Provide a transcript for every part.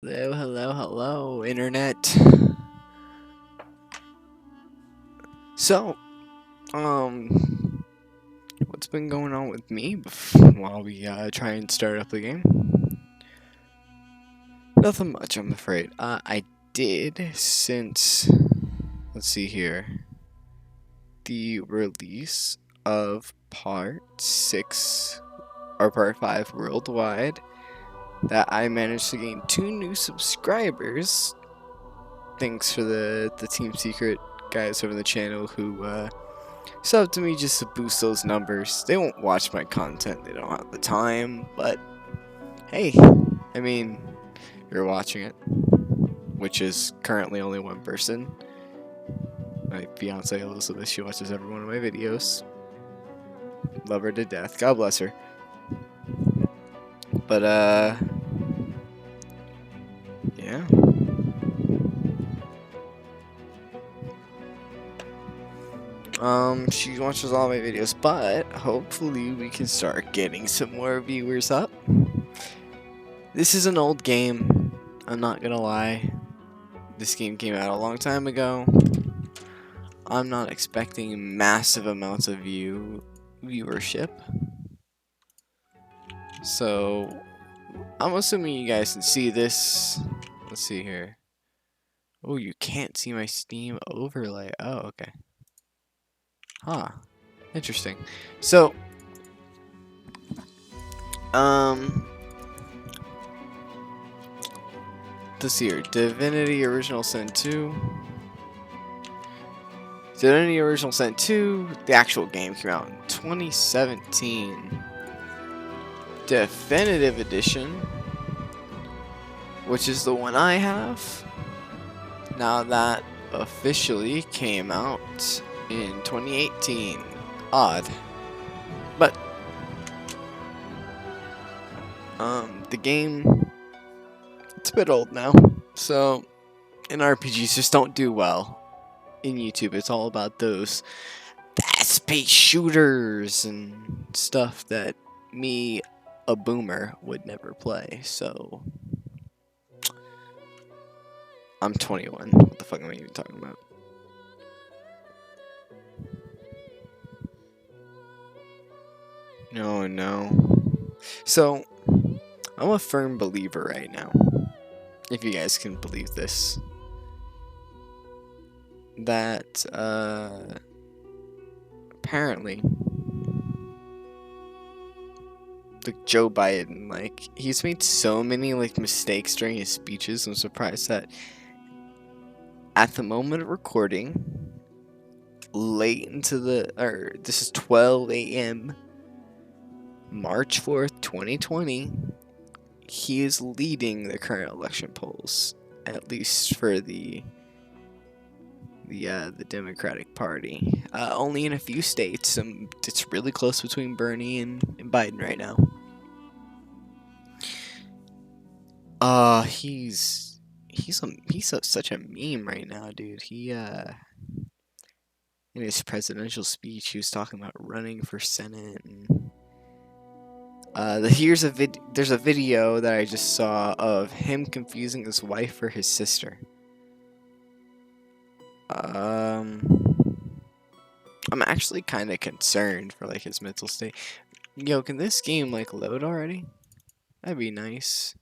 Hello, hello, hello, internet. So, what's been going on with me while we try and start up the game? Nothing much, I'm afraid. I did since, let's see here, the release of Part 6 or Part 5 worldwide, that I managed to gain 2 new subscribers. Thanks for the Team Secret guys over the channel who subbed to me just to boost those numbers. They won't watch my content, they don't have the time, but hey, I mean, you're watching it, which is currently only one person. My fiance Elizabeth, she watches every one of my videos. Love her to death. God bless her. But yeah. She watches all my videos, but hopefully we can start getting some more viewers up. This is an old game, I'm not gonna lie. This game came out a long time ago. I'm not expecting massive amounts of viewership. So, I'm assuming you guys can see this. Let's see here. Oh, you can't see my Steam overlay. Oh, okay. Huh. Interesting. So, let's see here. Divinity Original Sin 2. Divinity Original Sin 2, the actual game came out in 2017. Definitive Edition, which is the one I have. Now that officially came out in 2018. Odd. But the game, it's a bit old now. So, and RPGs just don't do well in YouTube. It's all about those fast-paced shooters and stuff that me, a boomer, would never play. So, I'm 21. What the fuck am I even talking about? No. So, I'm a firm believer right now, if you guys can believe this, that apparently, like Joe Biden, like he's made so many like mistakes during his speeches. I'm surprised that at the moment of recording, late into this is 12 a.m. March 4th, 2020. He is leading the current election polls, at least for the Democratic Party. Only in a few states. It's really close between Bernie and Biden right now. He's such a meme right now, dude. He in his presidential speech, he was talking about running for Senate. And, there's a video that I just saw of him confusing his wife for his sister. I'm actually kind of concerned for like his mental state. Yo, can this game like load already? That'd be nice.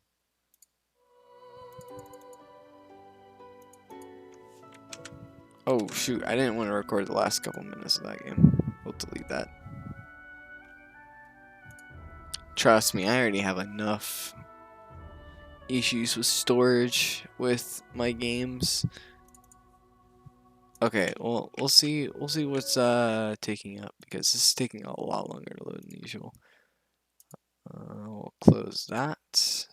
Oh shoot, I didn't want to record the last couple minutes of that game. We'll delete that. Trust me, I already have enough issues with storage with my games. Okay, well we'll see what's taking up, because this is taking a lot longer to load than usual. We'll close that.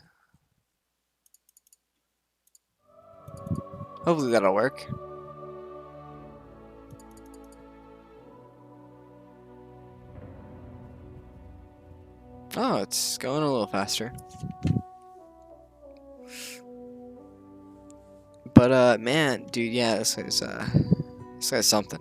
Hopefully that'll work. Oh, it's going a little faster. But man, dude, yeah, this guy's something.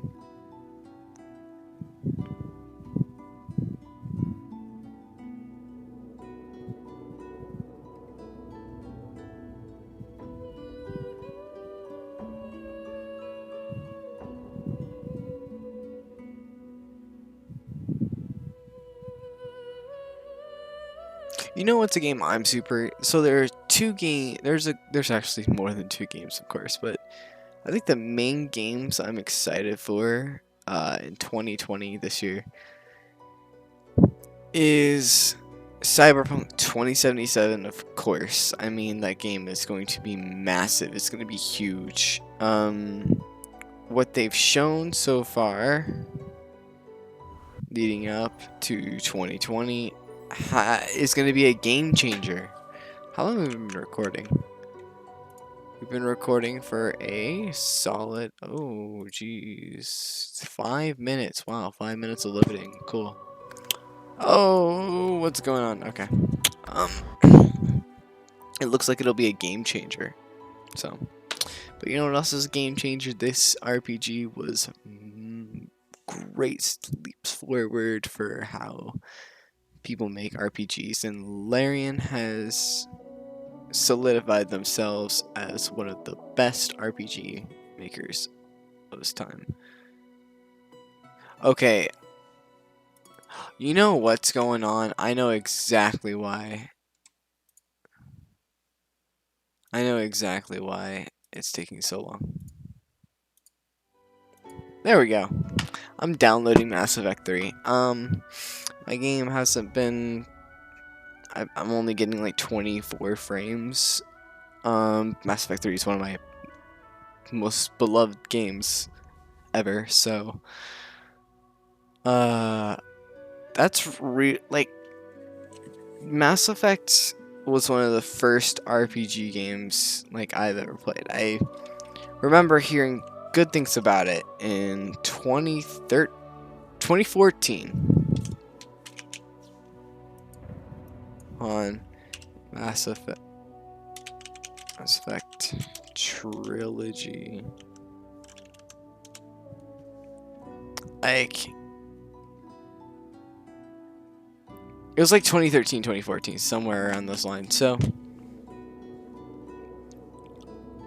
You know what's a game I'm super... So there are two games... There's actually more than two games, of course, but I think the main games I'm excited for in 2020 this year is Cyberpunk 2077, of course. I mean, that game is going to be massive. It's going to be huge. What they've shown so far leading up to 2020 is going to be a game changer. How long have we been recording? We've been recording for a solid, oh geez, 5 minutes. Wow, 5 minutes of limiting. Cool. Oh, what's going on? Okay. It looks like it'll be a game changer. So, but you know what else is a game changer? This RPG was great leaps forward for how people make RPGs, and Larian has solidified themselves as one of the best RPG makers of this time. Okay, you know what's going on? I know exactly why. I know exactly why it's taking so long. There we go. I'm downloading Mass Effect 3. My game hasn't been... I'm only getting like 24 frames. Mass Effect 3 is one of my most beloved games ever, so... That's like... Mass Effect was one of the first RPG games like I've ever played. I remember hearing good things about it in 2014 on Mass Effect Trilogy. Like, it was like 2013, 2014, somewhere around those lines. So,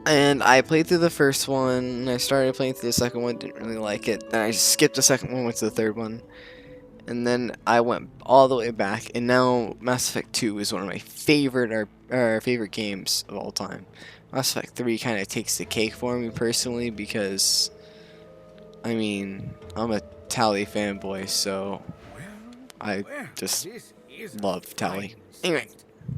and I played through the first one, and I started playing through the second one, didn't really like it. Then I skipped the second one, went to the third one, and then I went all the way back, and now Mass Effect 2 is one of my favorite favorite games of all time. Mass Effect 3 kind of takes the cake for me personally because, I mean, I'm a Tali fanboy, so I just love Tali. Anyway.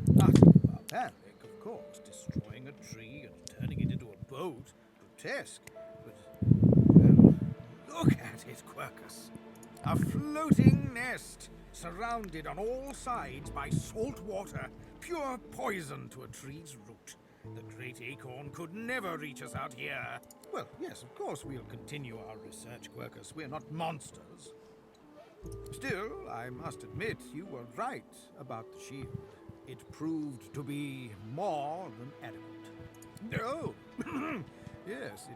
Barbaric, of course, destroying a tree and turning it into a boat. Grotesque, but well, look at it, Quercus. A floating nest, surrounded on all sides by salt water, pure poison to a tree's root. The great acorn could never reach us out here. Well, yes, of course we'll continue our research, Quercus. We're not monsters. Still, I must admit you were right about the shield. It proved to be more than adequate. Oh, yes,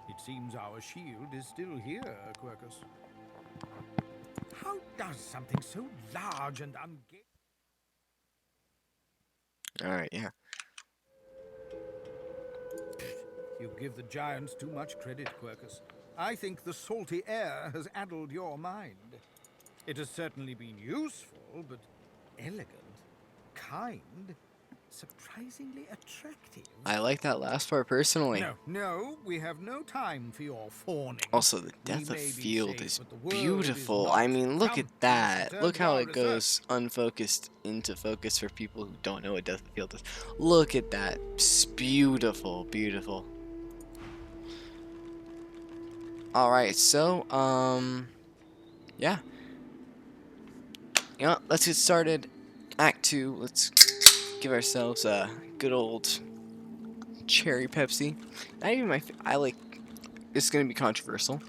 it seems our shield is still here, Quercus. How does something so large and ungainly... Alright, yeah. You give the giants too much credit, Quercus. I think the salty air has addled your mind. It has certainly been useful, but elegant, kind, surprisingly attractive. I like that last part personally. No, we have no time for your fawning. Also, the depth of field is beautiful. I mean, look at that. Look how it goes unfocused into focus for people who don't know what depth of field is. Look at that. It's beautiful, beautiful. Alright, so, yeah. You know, let's get started. Act 2, let's give ourselves a good old cherry Pepsi. Not even I like, it's gonna be controversial.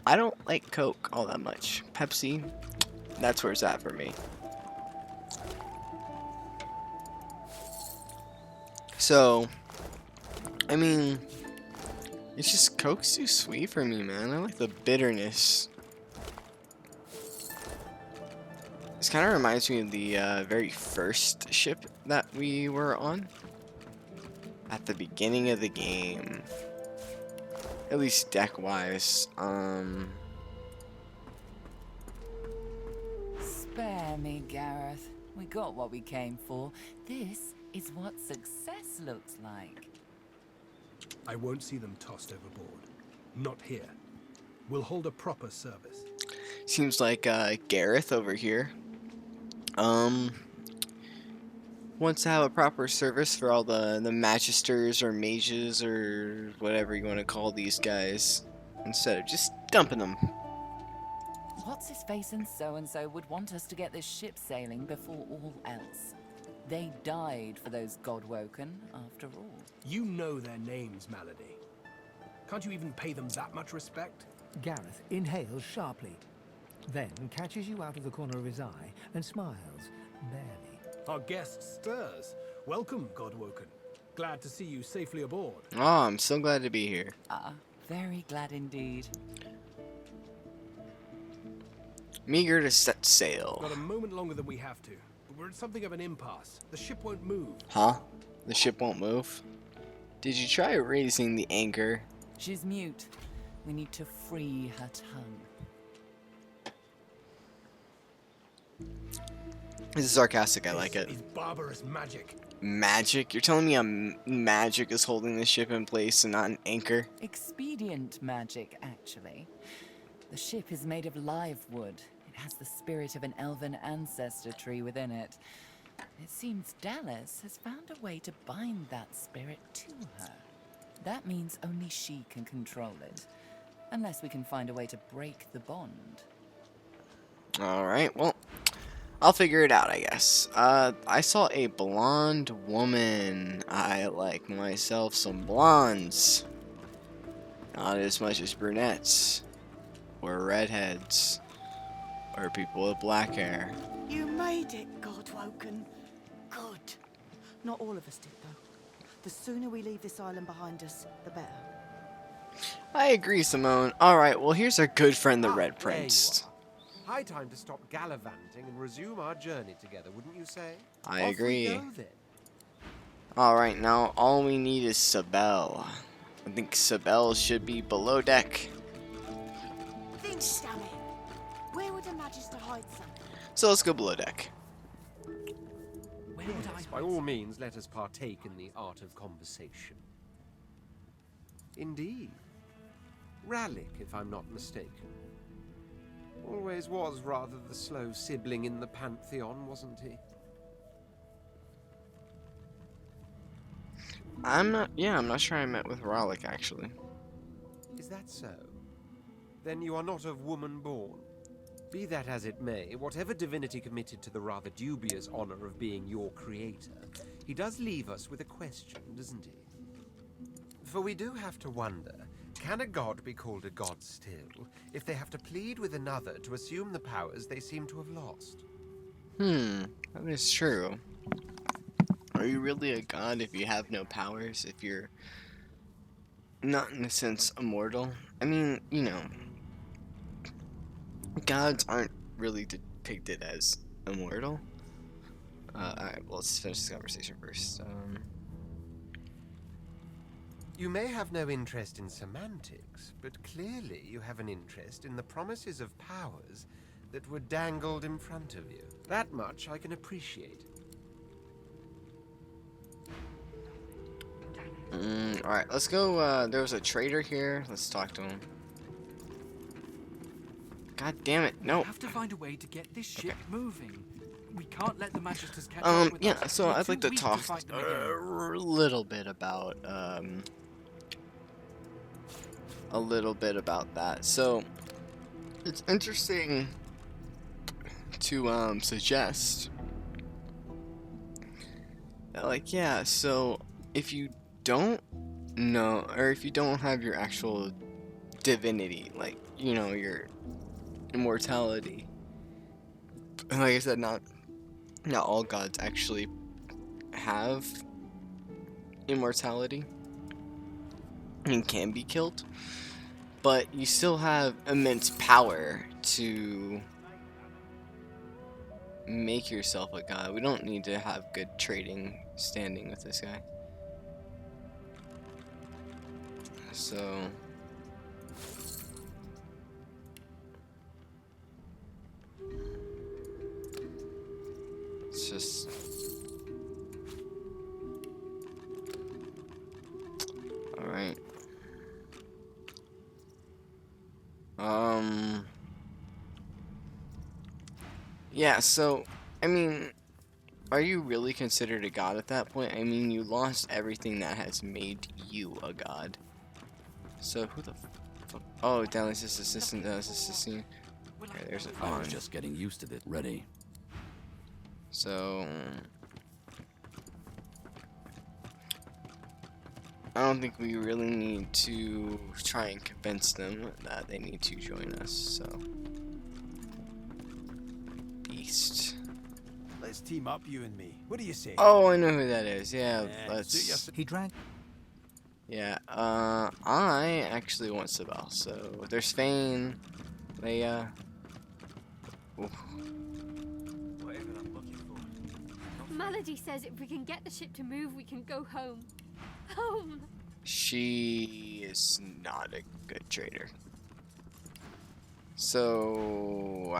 I don't like Coke all that much. Pepsi, that's where it's at for me. So, I mean, it's just Coke's too sweet for me, man. I like the bitterness. This kind of reminds me of the very first ship that we were on. At the beginning of the game. At least deck-wise. Spare me, Gareth. We got what we came for. This is what success looks like. I won't see them tossed overboard. Not here. We'll hold a proper service. Seems like Gareth over here wants to have a proper service for all the magisters or mages or whatever you want to call these guys, instead of just dumping them. What's his face and so would want us to get this ship sailing before all else. They died for those Godwoken, after all. You know their names, Malady. Can't you even pay them that much respect? Gareth inhales sharply, then catches you out of the corner of his eye and smiles, barely. Our guest stirs. Welcome, Godwoken. Glad to see you safely aboard. Oh, I'm so glad to be here. Very glad indeed. Meager to set sail. Got a moment longer than we have to, but we're at something of an impasse. The ship won't move. Huh? The ship won't move? Did you try raising the anchor? She's mute. We need to free her tongue. This is sarcastic, I like it. This is barbarous magic. Magic? You're telling me magic is holding the ship in place and not an anchor? Expedient magic, actually. The ship is made of live wood. It has the spirit of an elven ancestor tree within it. It seems Dallas has found a way to bind that spirit to her. That means only she can control it. Unless we can find a way to break the bond. Alright, well, I'll figure it out, I guess. I saw a blonde woman. I like myself some blondes. Not as much as brunettes. Or redheads. Or people with black hair. You made it, Godwoken. Good. Not all of us did, though. The sooner we leave this island behind us, the better. I agree, Simone. Alright, well, here's our good friend, the Red There you Prince. are. High time to stop gallivanting and resume our journey together, wouldn't you say? I Off agree. We go, then. Alright, now all we need is Sabelle. I think Sabelle should be below deck. Think, damn it. Where would a Magister hide something? So let's go below deck. Where would I By all means, let us partake in the art of conversation. Indeed. Rallick, if I'm not mistaken. Always was rather the slow sibling in the Pantheon, wasn't he? I'm not sure I met with Rallick, actually. Is that so? Then you are not of woman born. Be that as it may, whatever divinity committed to the rather dubious honor of being your creator, he does leave us with a question, doesn't he? For we do have to wonder, can a god be called a god still, if they have to plead with another to assume the powers they seem to have lost? That is true. Are you really a god if you have no powers, if you're not, in a sense, immortal? I mean, you know, gods aren't really depicted as immortal. Alright, well, let's finish this conversation first. You may have no interest in semantics, but clearly you have an interest in the promises of powers that were dangled in front of you. That much I can appreciate. Alright, let's go. There was a trader here. Let's talk to him. God damn it, no. We have to find a way to get this ship moving. We can't let the Magisters catch up with Yeah, us. so We're I'd like too to weak talk fight them again. a little bit about, that. So, it's interesting to, suggest that, like, yeah, so if you don't know, or if you don't have your actual divinity, like, you know, your immortality, and like I said, not all gods actually have immortality and can be killed, but you still have immense power to make yourself a god. We don't need to have good trading standing with this guy. So just... Alright. Yeah, so, I mean, are you really considered a god at that point? I mean, you lost everything that has made you a god. So, who the fuck? Oh, Dallas is assistant, Dallas is assistant. Okay, there's a I was fawn. just getting used to this. Ready. So, I don't think we really need to try and convince them that they need to join us, so. Beast. Let's team up, you and me. What do you say? Oh, I know who that is. Yeah, suit let's. yourself. He dragged. Yeah, I actually want Sibel. So there's Fane, Leia. Ooh. Whatever I'm looking for. Melody says if we can get the ship to move, we can go home. Home! She is not a good trader. So,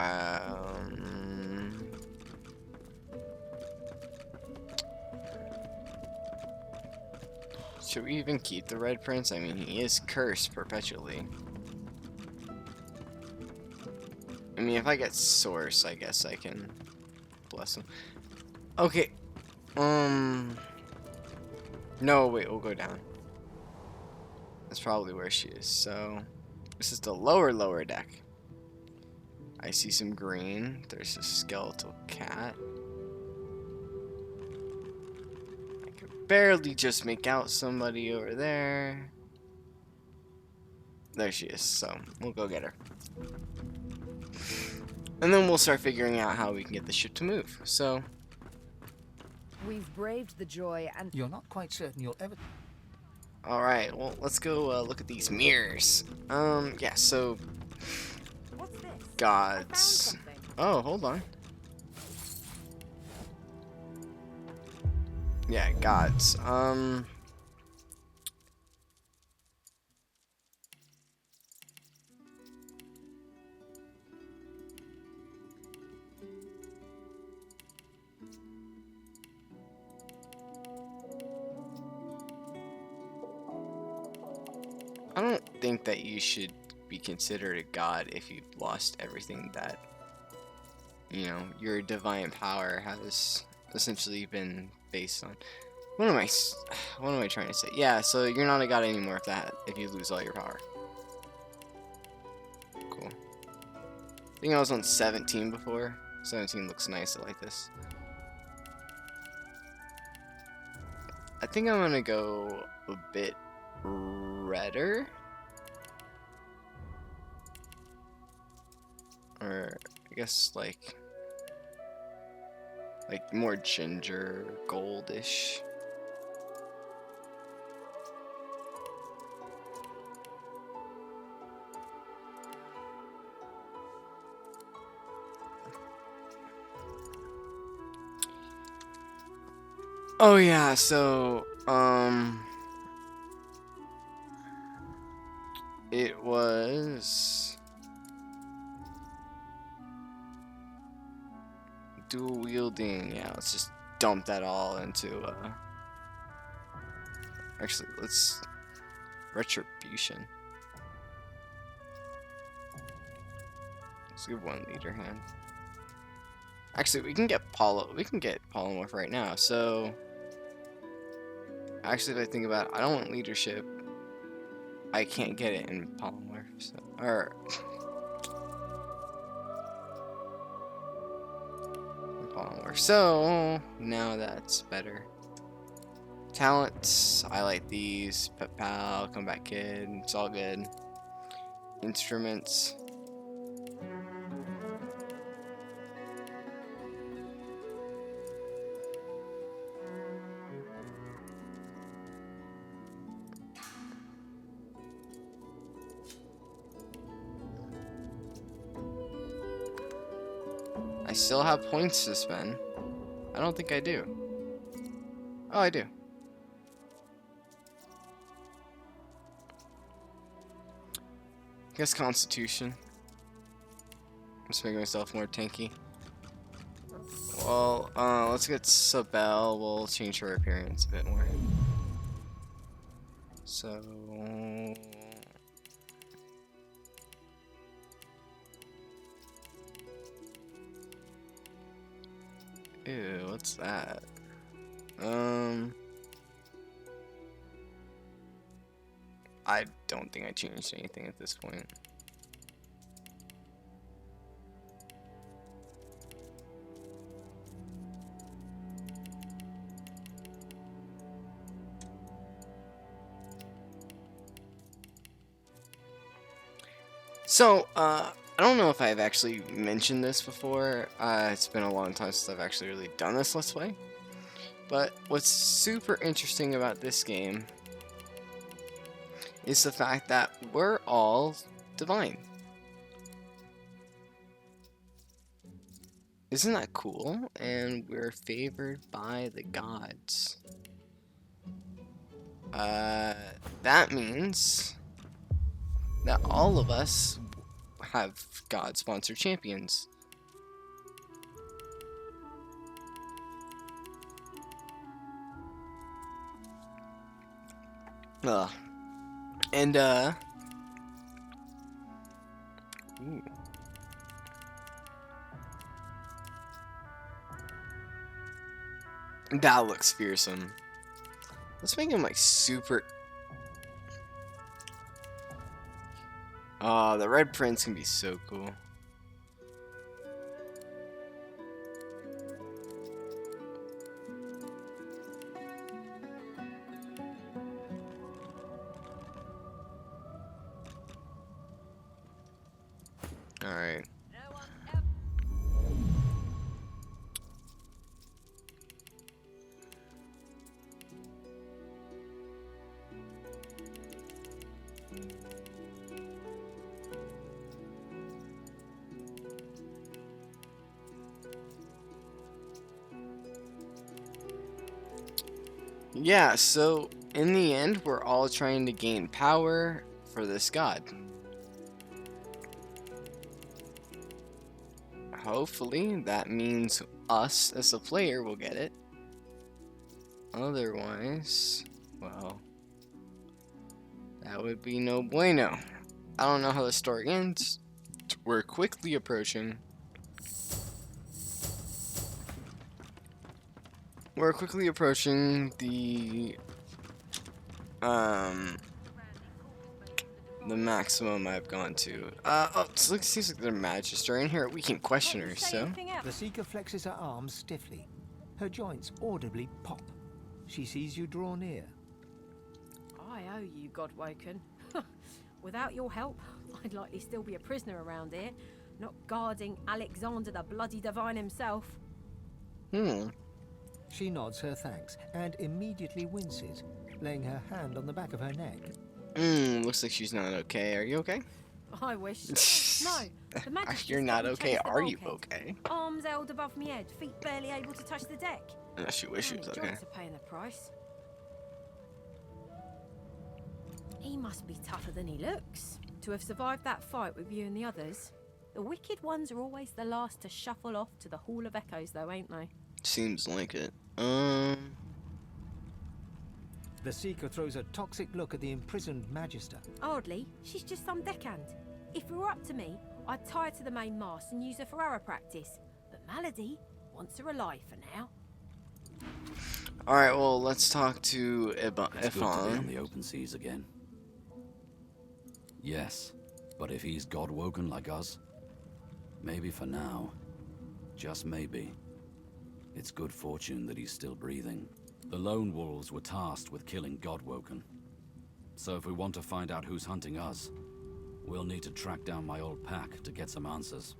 should we even keep the Red Prince? I mean, he is cursed perpetually. I mean, if I get Source, I guess I can bless him. Okay. No, wait, we'll go down. That's probably where she is. So, this is the lower deck. I see some green. There's a skeletal cat. I can barely just make out somebody over there. There she is, so we'll go get her. And then we'll start figuring out how we can get the ship to move. So, We've braved the joy and You're not quite certain you'll ever. alright, well, let's go look at these mirrors. Yeah, so, what's this? I found gods. something. Oh, hold on. Yeah, gods. I don't think that you should be considered a god if you've lost everything that, you know, your divine power has essentially been based on. What am I trying to say? Yeah, so you're not a god anymore if you lose all your power. Cool. I think I was on 17 before. 17 looks nice. I like this. I think I'm gonna go a bit redder, or I guess like more ginger goldish. Oh yeah, so it was dual wielding. Yeah, let's just dump that all into actually, let's retribution. Let's give one leader hand. Actually, we can get polymorph right now. So actually, if I think about it, I don't want leadership. I can't get it in polymorph. So, or polymorph. So now that's better. Talents, I like these. Pet pal, comeback kid, it's all good. Instruments. I still have points to spend. I don't think I do. Oh, I do. I guess Constitution. Just making myself more tanky. well, let's get Sabelle. We'll change her appearance a bit more. So... Ew, what's that? I don't think I changed anything at this point. So, I don't know if I've actually mentioned this before. It's been a long time since I've actually really done this Let's Play. But what's super interesting about this game is the fact that we're all divine. Isn't that cool? And we're favored by the gods. That means that all of us have God-sponsored champions. And ooh. That looks fearsome. Let's make him like super. Oh, the red prince can be so cool. All right. Yeah, so in the end, we're all trying to gain power for this god. Hopefully, that means us as a player will get it. Otherwise, well, that would be no bueno. I don't know how the story ends. We're quickly approaching. We're quickly approaching the maximum I've gone to. Oh, so it seems like there's a magister in here. We can question her, so. The Seeker flexes her arms stiffly. Her joints audibly pop. She sees you draw near. I owe you, Godwoken. Without your help, I'd likely still be a prisoner around here, not guarding Alexander the Bloody Divine himself. She nods her thanks and immediately winces, laying her hand on the back of her neck. Looks like she's not okay. Are you okay? I wish. No, the magistrate's You're not got me okay. chased the Are you bulkhead. okay? Arms held above me head, feet barely able to touch the deck. She wishes she was okay. Joints are paying the price. He must be tougher than he looks, to have survived that fight with you and the others. The wicked ones are always the last to shuffle off to the Hall of Echoes, though, ain't they? Seems like it. The Seeker throws a toxic look at the imprisoned Magister. Hardly. She's just some deckhand. If it were up to me, I'd tie her to the main mast and use her for arrow practice. But Malady wants her alive for now. Alright, well, let's talk to It's good to be on Ifan. the open seas again. Yes, but if he's God-woken like us, maybe for now, just maybe, it's good fortune that he's still breathing. The Lone Wolves were tasked with killing God-woken. So if we want to find out who's hunting us, we'll need to track down my old pack to get some answers.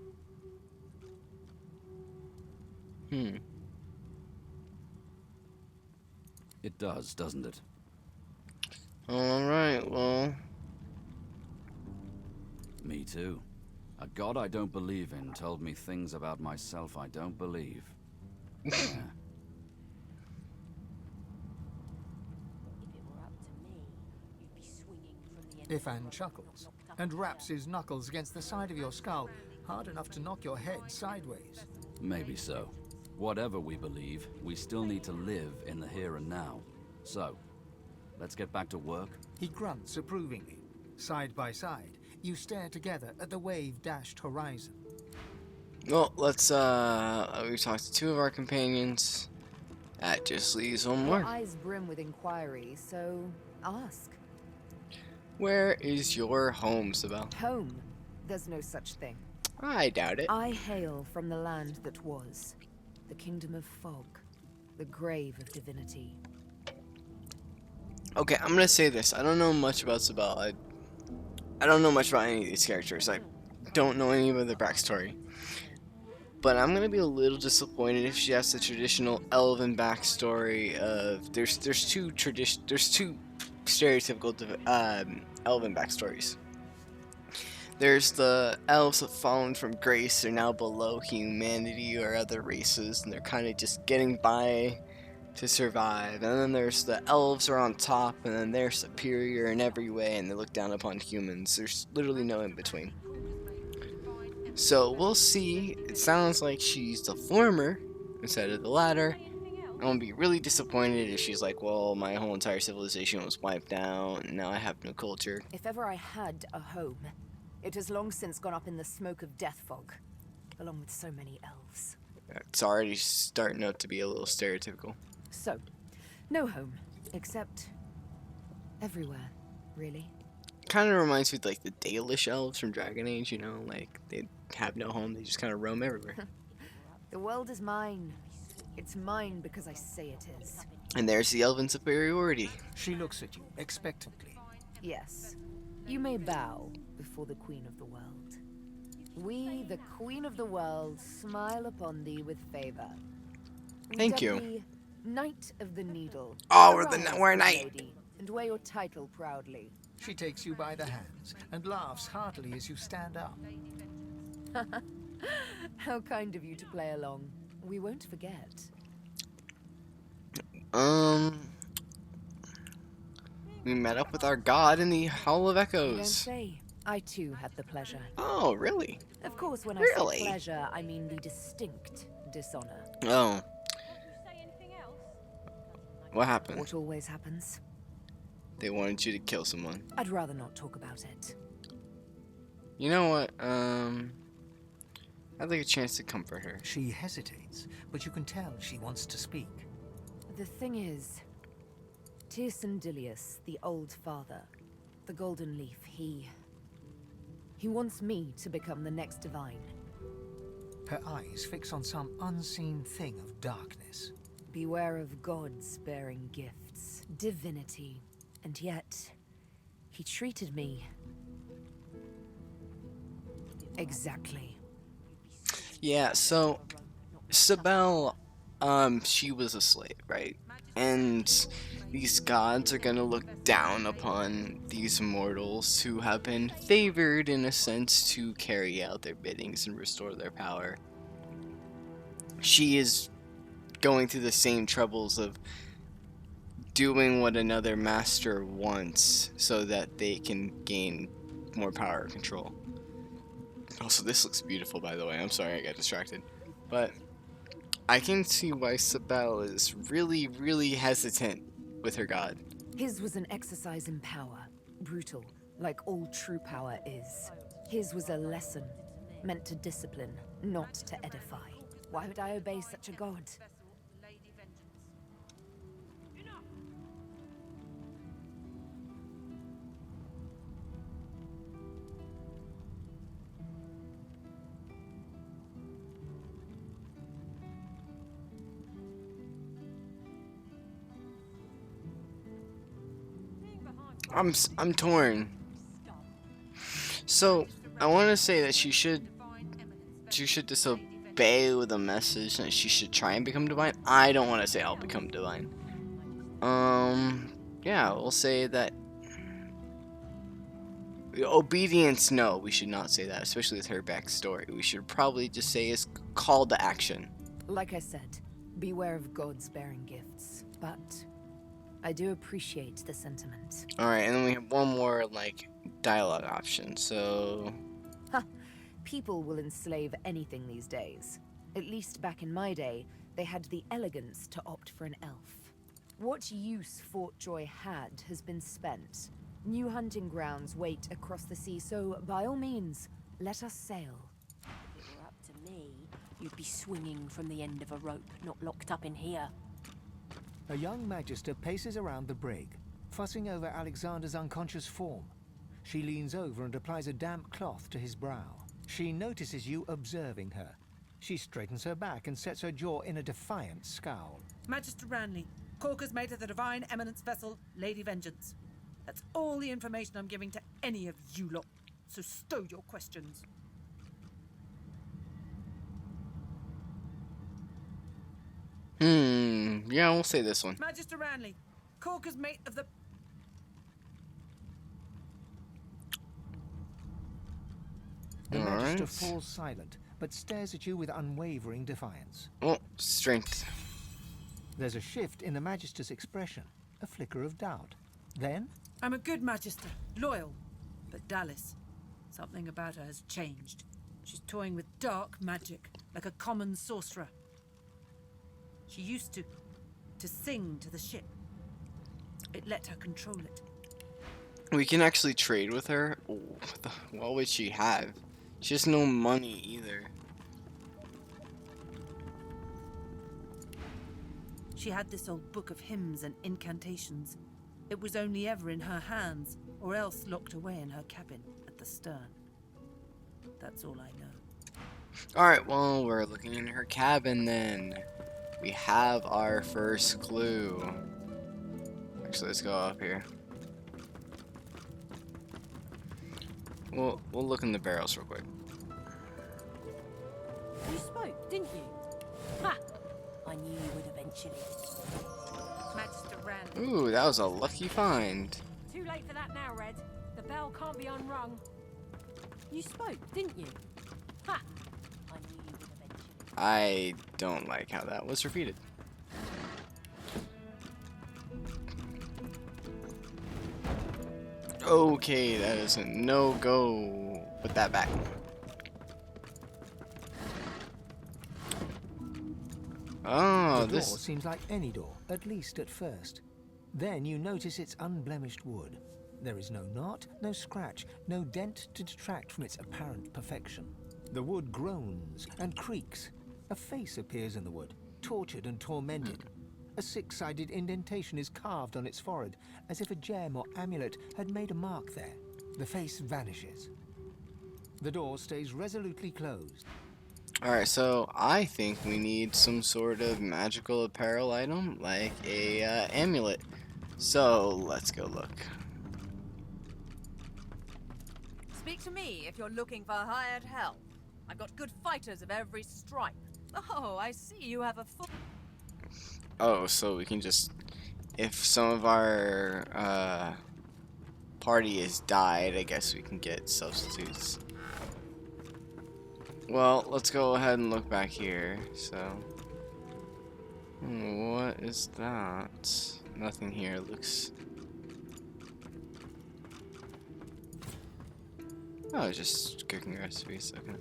It does, doesn't it? Alright, well. Me too. A god I don't believe in told me things about myself I don't believe. Yeah. Ifan chuckles and raps his knuckles against the side of your skull, hard enough to knock your head sideways. Maybe so. Whatever we believe, we still need to live in the here and now. So, let's get back to work. He grunts approvingly. Side by side, you stare together at the wave-dashed horizon. Well, let's we've talked to two of our companions. That just leaves one Your more. eyes brim with inquiry, so ask. Where is your home, Sibel? Home. There's no such thing. I doubt it. I hail from the land that was. The kingdom of fog. The grave of divinity. Okay, I'm gonna say this. I don't know much about Sibel. I don't know much about any of these characters. I don't know any of their backstory. But I'm gonna be a little disappointed if she has the traditional elven backstory of there's two stereotypical elven backstories. There's the elves have fallen from grace, they're now below humanity or other races, and they're kind of just getting by to survive. And then there's the elves are on top, and then they're superior in every way, and they look down upon humans. There's literally no in between. So we'll see. It sounds like she's the former instead of the latter. I'm gonna be really disappointed if she's like, well, my whole entire civilization was wiped out, and now I have no culture. If ever I had a home, it has long since gone up in the smoke of death fog, along with so many elves. It's already starting out to be a little stereotypical. So, no home, except everywhere, really. Kind of reminds me of like the Dalish elves from Dragon Age, you know, like they have no home, they just kind of roam everywhere. The world is mine. It's mine because I say it is. And there's the elven superiority. She looks at you expectantly. Yes, you may bow before the Queen of the World. We, the Queen of the World, smile upon thee with favor. Thank you. Thee Knight of the Needle. Oh, we're a knight. And wear your title proudly. She takes you by the hands and laughs heartily as you stand up. How kind of you to play along. We won't forget. We met up with our god in the Hall of You don't Echoes. say. I too had the pleasure. Oh, really? Of course, when I Really? say pleasure, I mean the distinct dishonor. Oh. What happened? What always happens. They wanted you to kill someone. I'd rather not talk about it. You know what? I'd like a chance to comfort her. She hesitates, but you can tell she wants to speak. The thing is, Tirsan Dilius, the old father, the Golden Leaf, he wants me to become the next divine. Her eyes fix on some unseen thing of darkness. Beware of gods bearing gifts, divinity, and yet he treated me exactly. Yeah, so Sibel, she was a slave, right? And these gods are gonna look down upon these mortals who have been favored in a sense to carry out their biddings and restore their power. She is going through the same troubles of doing what another master wants so that they can gain more power and control. Also, this looks beautiful, by the way. I'm sorry I got distracted. But I can see why Sibel is really, really hesitant with her god. His was an exercise in power, brutal, like all true power is. His was a lesson, meant to discipline, not to edify. Why would I obey such a god? I'm torn. So I want to say that she should disobey with a message that she should try and become divine. I don't want to say I'll become divine. Yeah, we'll say that obedience. No, we should not say that, especially with her backstory. We should probably just say is call to action. Like I said, beware of gods bearing gifts, but I do appreciate the sentiment. Alright, and then we have one more, like, dialogue option, so... Ha! People will enslave anything these days. At least back in my day, They had the elegance to opt for an elf. What use Fortjoy had has been spent. New hunting grounds wait across the sea, so by all means, let us sail. If it were up to me, you'd be swinging from the end of a rope, not locked up in here. A young magister paces around the brig, fussing over Alexander's unconscious form. She leans over and applies a damp cloth to his brow. She notices you observing her. She straightens her back and sets her jaw in a defiant scowl. Magister Ranley, Corker's mate of the Divine Eminence vessel, Lady Vengeance. That's all the information I'm giving to any of you lot, so stow your questions. Yeah, we'll say this one. Magister Ranley, Corker's mate of the... The All magister right. falls silent, but stares at you with unwavering defiance. Oh, strength. There's a shift in the magister's expression, a flicker of doubt. Then, I'm a good magister, loyal, but Dallas, something about her has changed. She's toying with dark magic, like a common sorcerer. She used to sing to the ship. It let her control it. We can actually trade with her. Ooh, what would she have? She has no money either. She had this old book of hymns and incantations. It was only ever in her hands, or else locked away in her cabin at the stern. That's all I know. Alright, well, we're looking in her cabin then. We have our first clue. Actually, let's go up here. We'll look in the barrels real quick. You spoke, didn't you? Ha! I knew you would eventually. Magister Ranley. Ooh, that was a lucky find. Too late for that now, Red. The bell can't be unrung. You spoke, didn't you? Ha! I knew you would eventually. I don't like how that was repeated. Okay, that is a no-go. Put that back. Oh, the this door seems like any door, at least at first. Then you notice its unblemished wood. There is no knot, no scratch, no dent to detract from its apparent perfection. The wood groans and creaks. A face appears in the wood, tortured and tormented. A six-sided indentation is carved on its forehead, as if a gem or amulet had made a mark there. The face vanishes. The door stays resolutely closed. Alright, so I think we need some sort of magical apparel item, like a amulet. So let's go look. Speak to me if you're looking for hired help. I've got good fighters of every stripe. Oh, I see you have a full... Oh, so we can just... If some of our party has died, I guess we can get substitutes. Well, let's go ahead and look back here. So, what is that? Nothing here. Looks. Oh, just cooking recipes. Okay.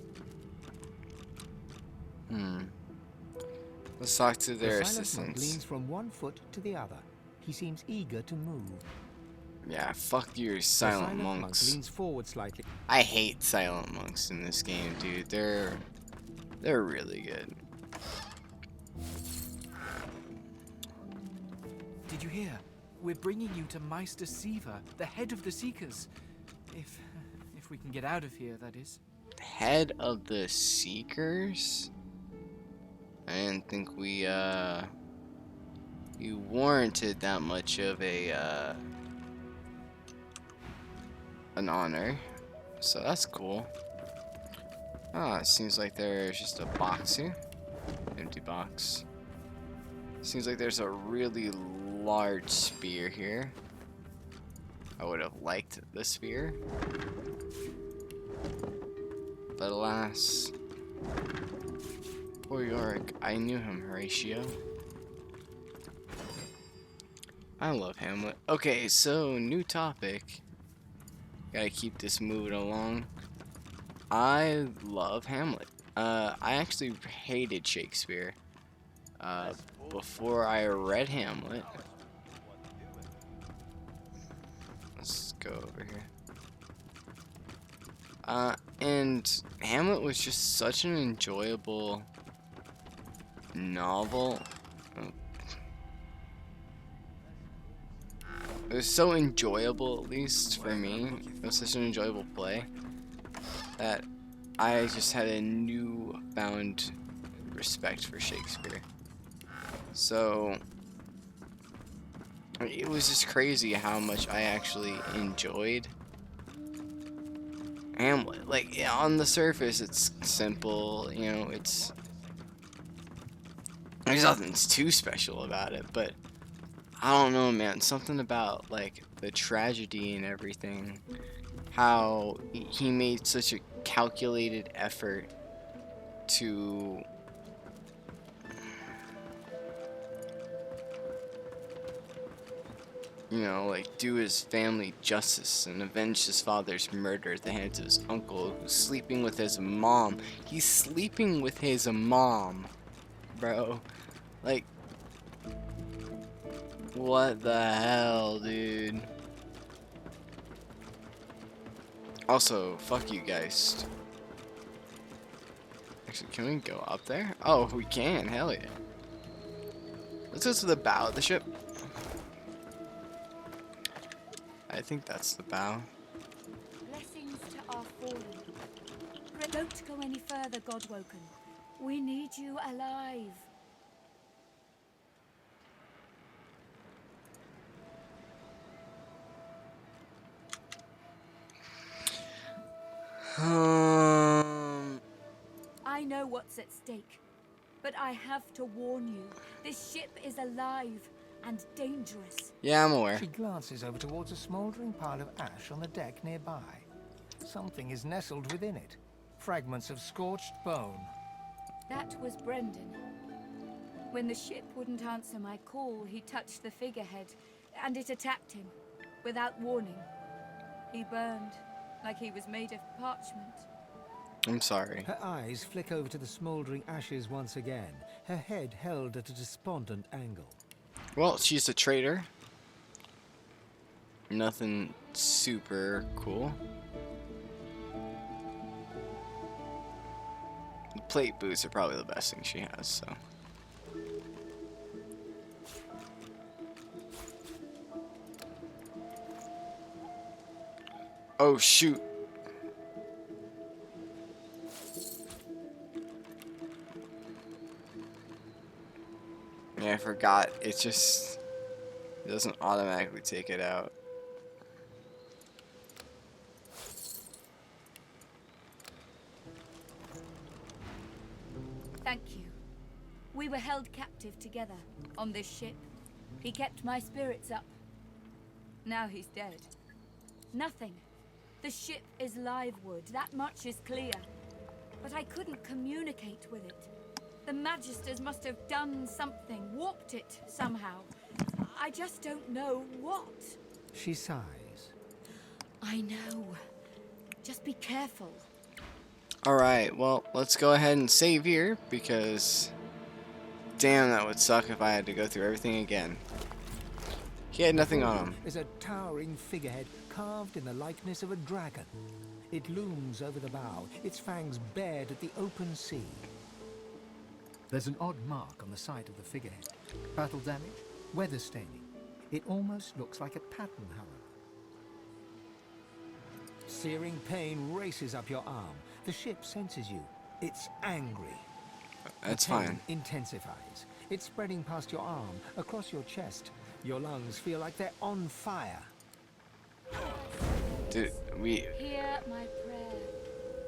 Let's talk to their the silent monk assistants. leans from one foot to the other. He seems eager to move. Yeah, fuck your The silent monk monks. leans forward slightly. I hate silent monks in this game, dude. They're really good. Did you hear? We're bringing you to Meister Siva, the head of the Seekers. If we can get out of here, that is. Head of the Seekers? I didn't think we warranted that much of a an honor. So that's cool. Ah, it seems like there's just a box here. Empty box. Seems like there's a really large spear here. I would have liked the spear. But alas. Poor Yorick. I knew him, Horatio. I love Hamlet. Okay, so new topic. Gotta keep this moving along. I love Hamlet. I actually hated Shakespeare. before I read Hamlet. Let's go over here. And Hamlet was just such an enjoyable novel. It was so enjoyable, at least for me. It was such an enjoyable play that I just had a newfound respect for Shakespeare. So it was just crazy how much I actually enjoyed Hamlet. Like, yeah, on the surface, it's simple, you know, there's nothing too special about it, but I don't know, man, something about, like, the tragedy and everything, how he made such a calculated effort to you know, like, do his family justice and avenge his father's murder at the hands of his uncle, who's sleeping with his mom. He's sleeping with his mom, bro. Like, what the hell, dude? Also, fuck you guys. Actually, can we go up there? Oh, we can. Hell yeah. Let's go to the bow of the ship. I think that's the bow. Blessings to our fallen. Don't go any further, Godwoken. We need you alive. I know what's at stake, but I have to warn you. This ship is alive and dangerous. Yeah, I'm aware. She glances over towards a smouldering pile of ash on the deck nearby. Something is nestled within it. Fragments of scorched bone. That was Brendan. When the ship wouldn't answer my call, he touched the figurehead, and it attacked him, without warning. He burned, like he was made of parchment. I'm sorry. Her eyes flick over to the smouldering ashes once again, her head held at a despondent angle. Well, she's a traitor. Nothing super cool. The plate boots are probably the best thing she has, so. Oh, shoot. Yeah, I forgot. It doesn't automatically take it out. Thank you. We were held captive together on this ship. He kept my spirits up. Now he's dead. Nothing. The ship is live wood, that much is clear. But I couldn't communicate with it. The Magisters must have done something, warped it somehow. I just don't know what. She sighs. I know. Just be careful. Alright, well, let's go ahead and save here, because damn, that would suck if I had to go through everything again. He had nothing on him. Is a towering figurehead carved in the likeness of a dragon. It looms over the bow, its fangs bared at the open sea. There's an odd mark on the side of the figurehead. Battle damage, weather staining. It almost looks like a pattern, however. Searing pain races up your arm. The ship senses you. It's angry. That's the pain fine. Intensifies. It's spreading past your arm, across your chest. Your lungs feel like they're on fire. Dude, Hear my prayer.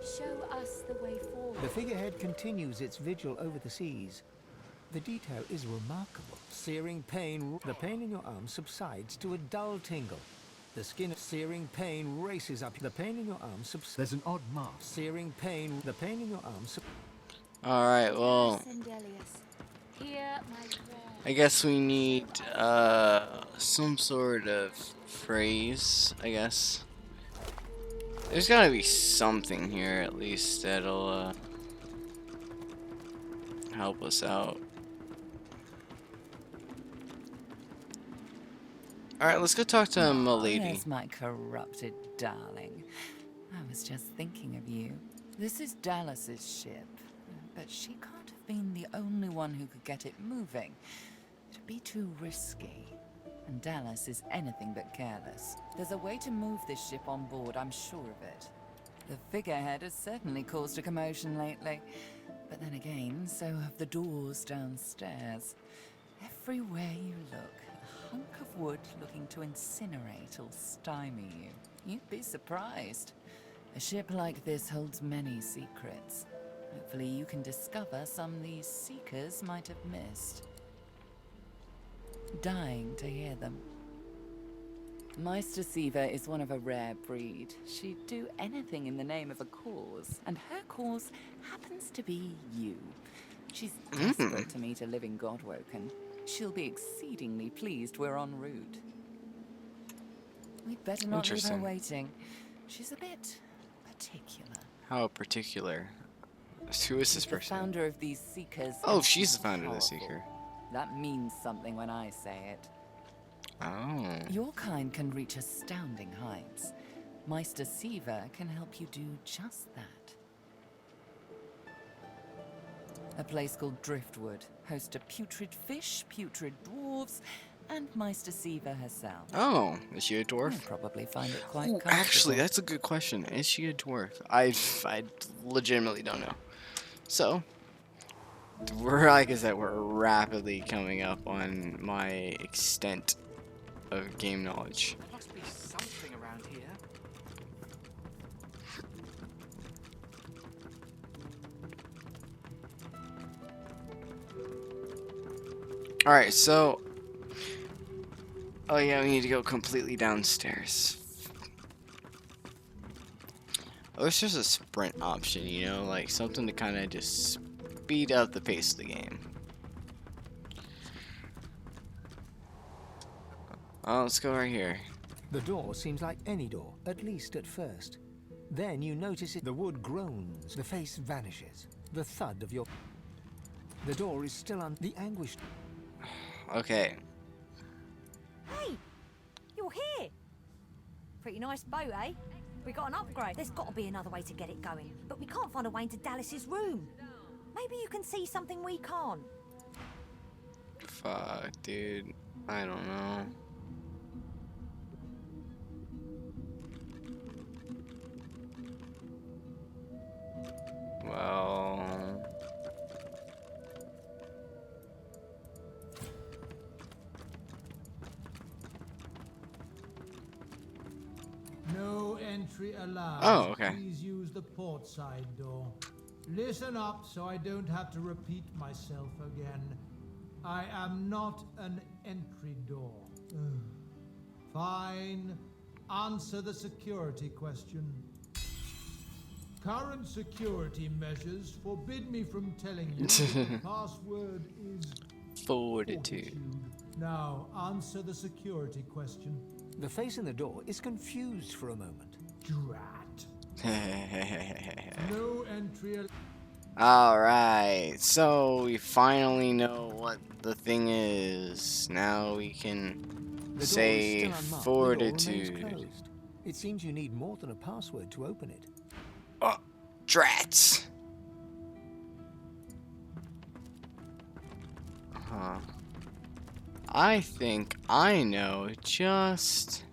Show us the way forward. The figurehead continues its vigil over the seas. The detail is remarkable. Searing pain, the pain in your arm subsides to a dull tingle. The skin of searing pain races up. The pain in your arm subsides. There's an odd mark. Searing pain, the pain in your arm Alright, well, Hear my prayer. I guess we need some sort of phrase, I guess. There's gotta be something here at least that'll help us out. Alright, let's go talk to Milady. There's my corrupted darling. I was just thinking of you. This is Dallas's ship, but she can't have been the only one who could get it moving. It'd be too risky. And Dallas is anything but careless. There's a way to move this ship on board, I'm sure of it. The figurehead has certainly caused a commotion lately. But then again, so have the doors downstairs. Everywhere you look, a hunk of wood looking to incinerate or stymie you. You'd be surprised. A ship like this holds many secrets. Hopefully you can discover some these seekers might have missed. Dying to hear them. Meister Siva is one of a rare breed. She'd do anything in the name of a cause, and her cause happens to be you. She's desperate to meet a living Godwoken. She'll be exceedingly pleased we're en route. We'd better not leave her waiting. She's a bit particular. How particular? Who is this person? The founder of these seekers. Oh, she's the founder of the seeker. That means something when I say it. Oh. Your kind can reach astounding heights. Meister Siva can help you do just that. A place called Driftwood hosts a putrid fish, putrid dwarves, and Meister Siva herself. Oh, is she a dwarf? You'll probably find it quite Ooh, actually, that's a good question. Is she a dwarf? I legitimately don't know. So, like I said, we're rapidly coming up on my extent of game knowledge. There must be something around here. Alright, so... Oh yeah, we need to go completely downstairs. I wish there's a sprint option, you know? Like, something to kind of just speed up the pace of the game. Oh, let's go right here. The door seems like any door, at least at first. Then you notice the wood groans, the face vanishes, the thud of your... The door is still on the anguish. Okay. Hey, you're here. Pretty nice boat, eh? We got an upgrade. There's got to be another way to get it going, but we can't find a way into Dallas's room. Maybe you can see something we can't. Fuck, dude. I don't know. Well... No entry allowed. Oh, okay. Please use the port side door. Listen up so I don't have to repeat myself again. I am not an entry door. Fine. Answer the security question. Current security measures forbid me from telling you that the password is Fortitude. Now, answer the security question. The face in the door is confused for a moment. Drat. No entry. Alright, so we finally know what the thing is. Now we can The say door is still unmarked. fortitude. The door remains closed. It seems you need more than a password to open it. Oh, drats. Huh. I think I know just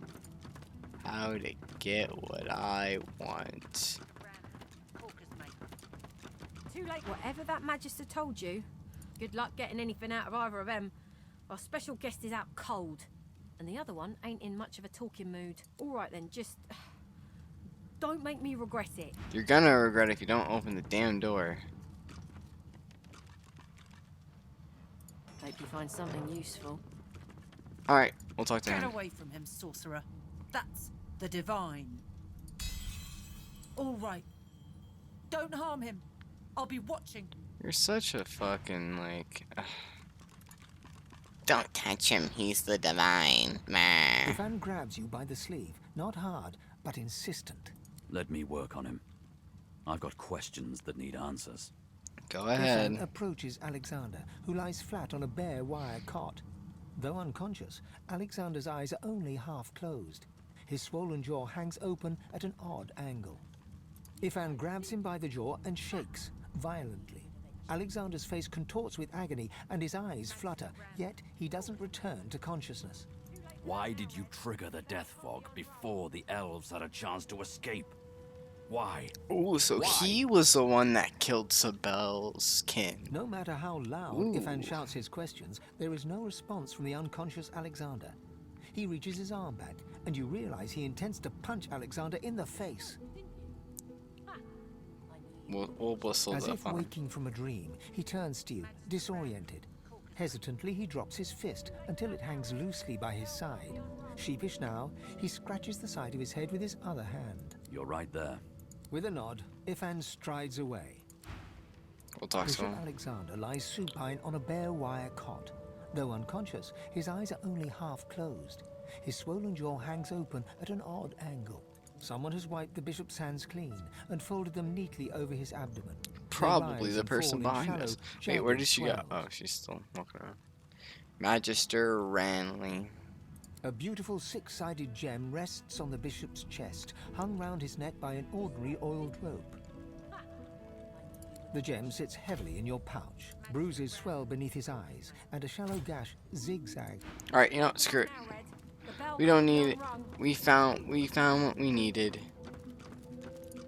how to get what I want. Too late. Whatever that Magister told you, good luck getting anything out of either of them. Our special guest is out cold, and the other one ain't in much of a talking mood. All right then, just don't make me regret it. You're gonna regret it if you don't open the damn door. Hope you find something useful. Alright, we'll talk to Get him. away from him, sorcerer. That's the divine. All right. Don't harm him. I'll be watching. You're such a fucking, like... Don't touch him, he's the divine. Meh. Ivan grabs you by the sleeve, not hard, but insistent. Let me work on him. I've got questions that need answers. Go ahead. Ivan approaches Alexander, who lies flat on a bare wire cot. Though unconscious, Alexander's eyes are only half closed. His swollen jaw hangs open at an odd angle. Ifan grabs him by the jaw and shakes violently. Alexander's face contorts with agony and his eyes flutter, yet he doesn't return to consciousness. Why did you trigger the death fog before the elves had a chance to escape? Why? Oh, so Why? he was the one that killed Sabel's kin. No matter how loud Ifan shouts his questions, there is no response from the unconscious Alexander. He reaches his arm back, and you realize he intends to punch Alexander in the face. We'll whistle As that if one. waking from a dream, he turns to you, disoriented. Hesitantly, he drops his fist until it hangs loosely by his side. Sheepish now, he scratches the side of his head with his other hand. You're right there. With a nod, Ifan strides away. We'll talk to Bishop him. Alexander lies supine on a bare wire cot. Though unconscious, his eyes are only half closed. His swollen jaw hangs open at an odd angle. Someone has wiped the bishop's hands clean and folded them neatly over his abdomen. Probably the person behind us. Wait, where did she go? swells. Oh, she's still walking around. Magister Ranley. A beautiful six-sided gem rests on the bishop's chest, hung round his neck by an ordinary oiled rope. The gem sits heavily in your pouch. Bruises swell beneath his eyes, and a shallow gash zigzag. All right, you know, screw it. We don't need it. We found what we needed.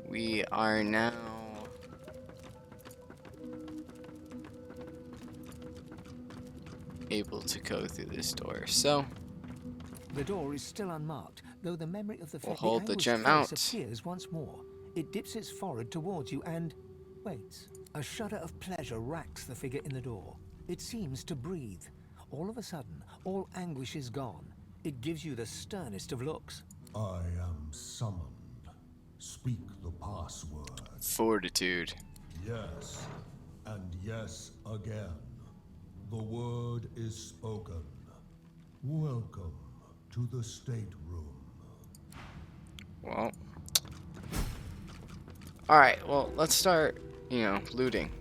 We are now able to go through this door. So The door is still unmarked, though the memory of the we'll hold the anguished gem face out. appears once more. It dips its forehead towards you and waits. A shudder of pleasure racks the figure in the door. It seems to breathe. All of a sudden, all anguish is gone. It gives you the sternest of looks. I am summoned. Speak the password. Fortitude. Yes, and yes again. The word is spoken. Welcome to the stateroom. Well. Alright, well, let's start, looting.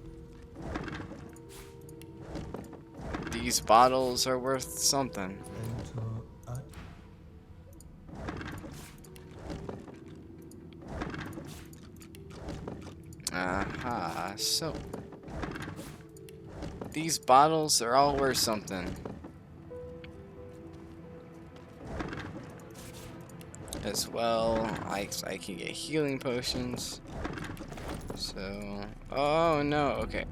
These bottles are worth something. Enter at Aha, so. These bottles are all worth something. As well, I can get healing potions. So, oh no, okay.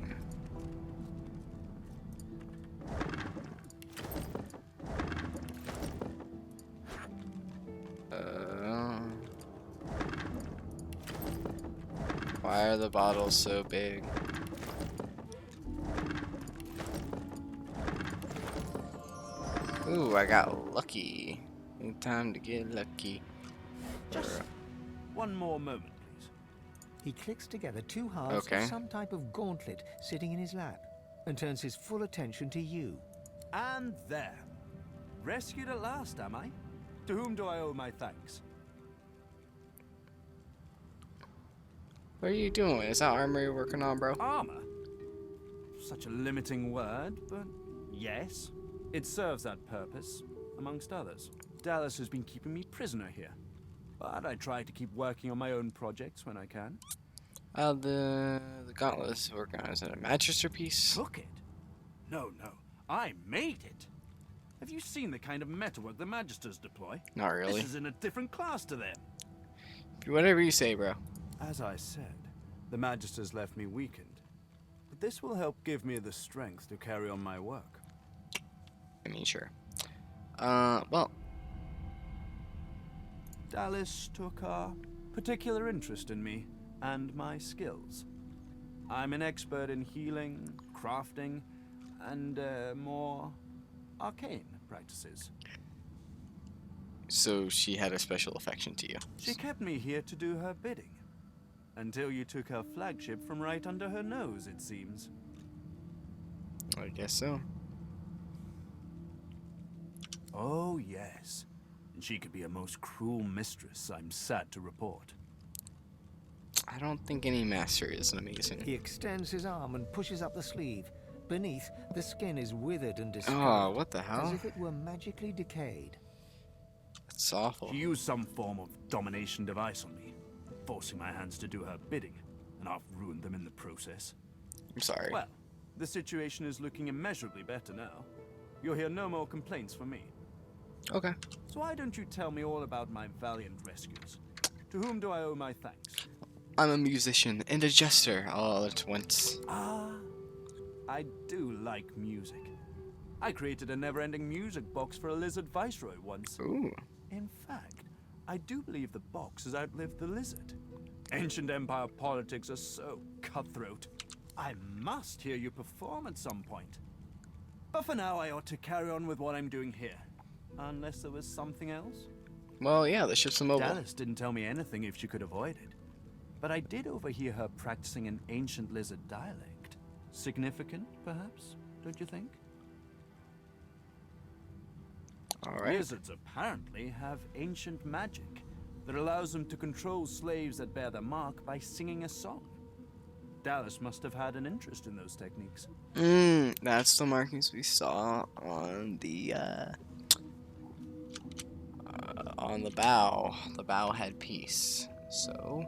Why are the bottles so big? Ooh, I got lucky. Need time to get lucky. Just one more moment, please. He clicks together two halves of some type of gauntlet sitting in his lap and turns his full attention to you. And there. Rescued at last, am I? To whom do I owe my thanks? What are you doing? Is that armor you're working on, bro? Armor? Such a limiting word, but yes. It serves that purpose, amongst others. Dallas has been keeping me prisoner here. But I try to keep working on my own projects when I can. The gauntlet is working on. Is it a Magister piece? Took it? No. I made it. Have you seen the kind of metalwork the Magisters deploy? Not really. This is in a different class to them. Whatever you say, bro. As I said, the Magisters left me weakened. But this will help give me the strength to carry on my work. I mean, sure. Well. Dallas took a particular interest in me and my skills. I'm an expert in healing, crafting, and more arcane practices. So she had a special affection to you. She kept me here to do her bidding. Until you took her flagship from right under her nose, it seems. I guess so. Oh, yes. And she could be a most cruel mistress, I'm sad to report. I don't think any master is amazing. He extends his arm and pushes up the sleeve. Beneath, the skin is withered and discolored. Oh, what the hell? As if it were magically decayed. It's awful. She used some form of domination device on me, forcing my hands to do her bidding, and I've ruined them in the process. I'm sorry. Well, the situation is looking immeasurably better now. You'll hear no more complaints from me. Okay. So why don't you tell me all about my valiant rescues? To whom do I owe my thanks? I'm a musician and a jester all at once. Ah, I do like music. I created a never-ending music box for a lizard viceroy once. Ooh. In fact, I do believe the box has outlived the lizard. Ancient empire politics are so cutthroat. I must hear you perform at some point. But for now, I ought to carry on with what I'm doing here. Unless there was something else? Well, yeah, the ship's immobile. Dallas didn't tell me anything if she could avoid it. But I did overhear her practicing an ancient lizard dialect. Significant, perhaps, don't you think? Alright. Lizards apparently have ancient magic that allows them to control slaves that bear their mark by singing a song. Dallas must have had an interest in those techniques. That's the markings we saw on the bow. The bow had peace. So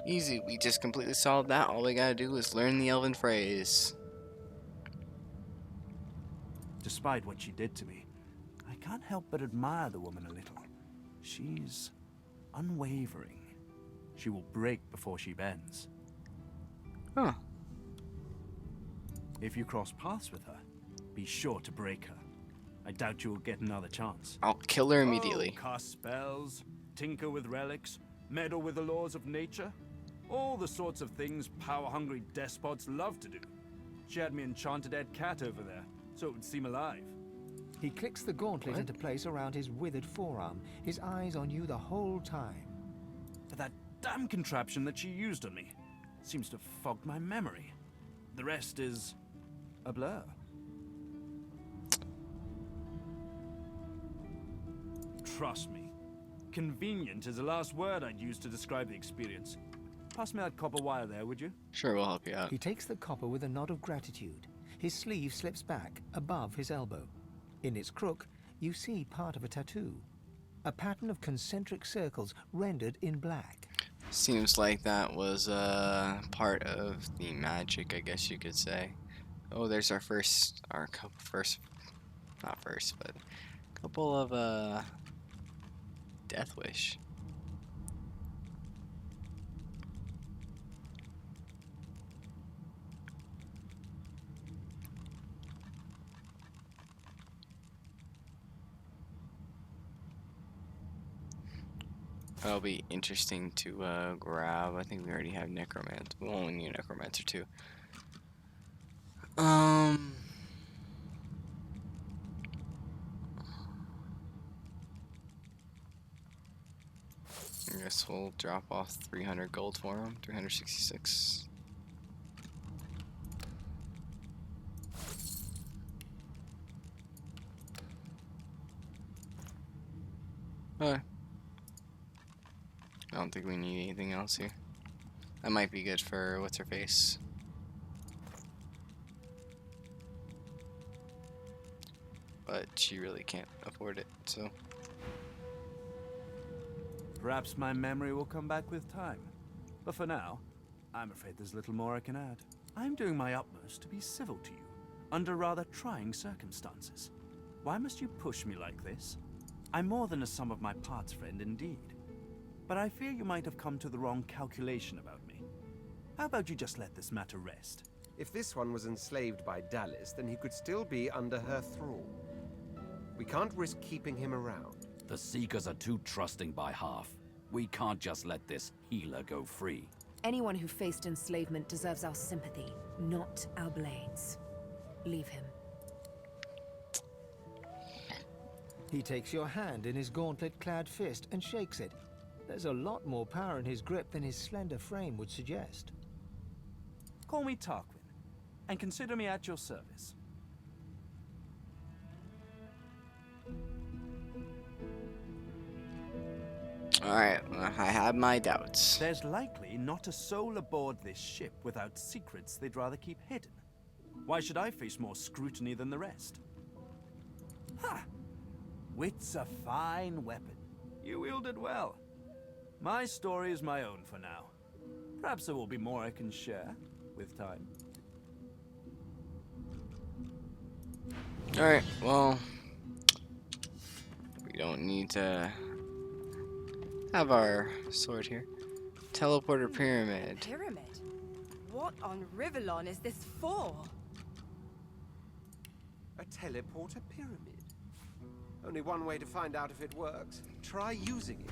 easy. We just completely solved that. All we gotta do is learn the elven phrase. Despite what she did to me, I can't help but admire the woman a little. She's unwavering. She will break before she bends. Huh. If you cross paths with her, be sure to break her. I doubt you will get another chance. I'll kill her immediately. Oh, cast spells, tinker with relics, meddle with the laws of nature. All the sorts of things power-hungry despots love to do. She had me enchanted dead cat over there, so it would seem alive. He clicks the gauntlet What? into place around his withered forearm, his eyes on you the whole time. But that damn contraption that she used on me seems to have fogged my memory. The rest is a blur. Trust me, convenient is the last word I'd use to describe the experience. Pass me that copper wire there, would you? Sure, we'll help you out. He takes the copper with a nod of gratitude. His sleeve slips back, above his elbow. In its crook, you see part of a tattoo. A pattern of concentric circles rendered in black. Seems like that was part of the magic, I guess you could say. Oh, there's our couple of death wish. That'll be interesting to grab. I think we already have necromancer. We only need necromancer too. I guess we'll drop off 300 gold for him. 366. Alright. I don't think we need anything else here. That might be good for what's her face. But she really can't afford it, so. Perhaps my memory will come back with time. But for now, I'm afraid there's little more I can add. I'm doing my utmost to be civil to you, under rather trying circumstances. Why must you push me like this? I'm more than a sum of my parts friend indeed. But I fear you might have come to the wrong calculation about me. How about you just let this matter rest? If this one was enslaved by Dallas, then he could still be under her thrall. We can't risk keeping him around. The Seekers are too trusting by half. We can't just let this healer go free. Anyone who faced enslavement deserves our sympathy, not our blades. Leave him. He takes your hand in his gauntlet-clad fist and shakes it. There's a lot more power in his grip than his slender frame would suggest. Call me Tarquin, and consider me at your service. Alright, I have my doubts. There's likely not a soul aboard this ship without secrets they'd rather keep hidden. Why should I face more scrutiny than the rest? Ha! Wit's a fine weapon. You wield it well. My story is my own for now. Perhaps there will be more I can share with time. Alright, well, we don't need to have our sword here. Teleporter pyramid. Pyramid? What on Rivellon is this for? A teleporter pyramid. Only one way to find out if it works. Try using it.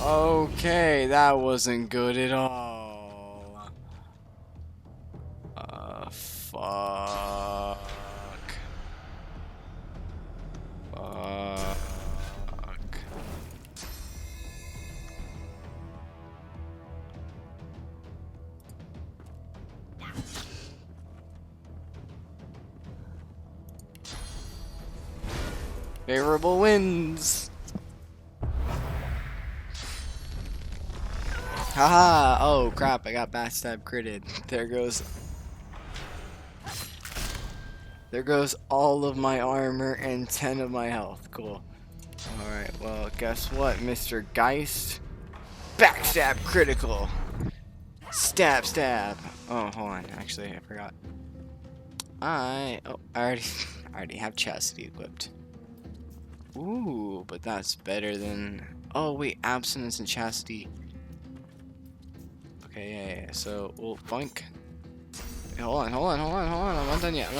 Okay, that wasn't good at all. Fuck. Fuck. Favorable winds. Haha! Oh crap! I got backstab critted. There goes all of my armor and 10 of my health. Cool. All right. Well, guess what, Mr. Geist? Backstab critical. Stab stab. Oh, hold on. Actually, I forgot. I already have chastity equipped. Ooh, but that's better than. Oh wait, abstinence and chastity. Okay, yeah. So, well, boink. Hey, hold on. I'm not done yet.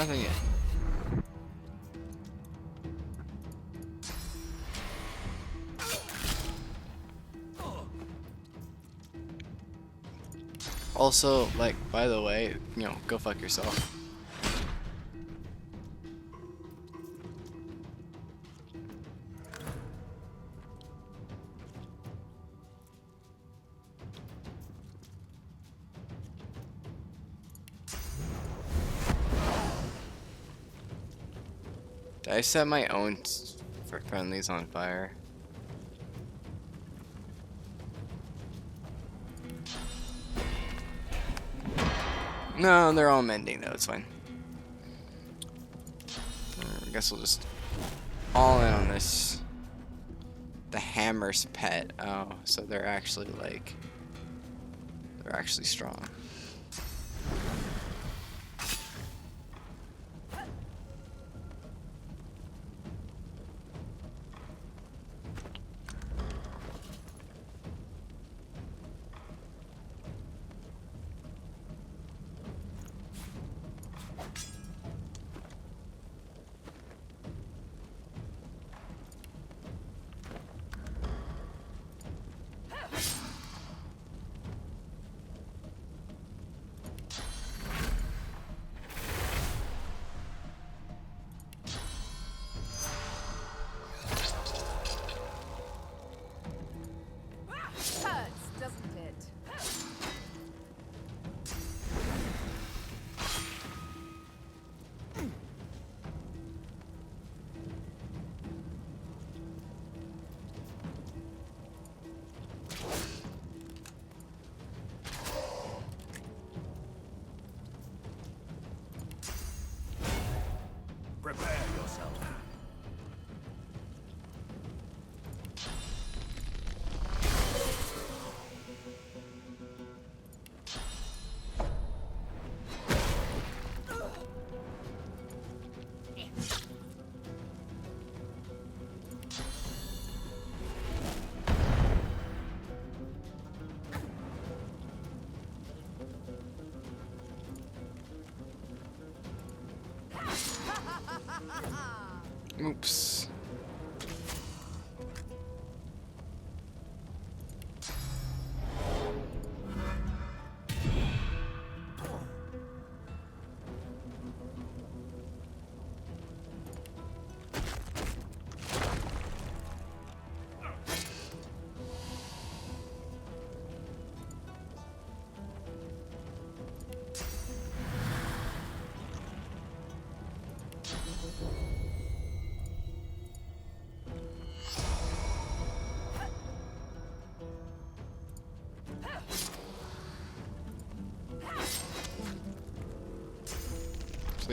Also, like, by the way, you know, go fuck yourself. Did I set my own for friendlies on fire? No, they're all mending though, it's fine. I guess we'll just all in on this. The hammer's pet. Oh, so they're actually like, they're actually strong.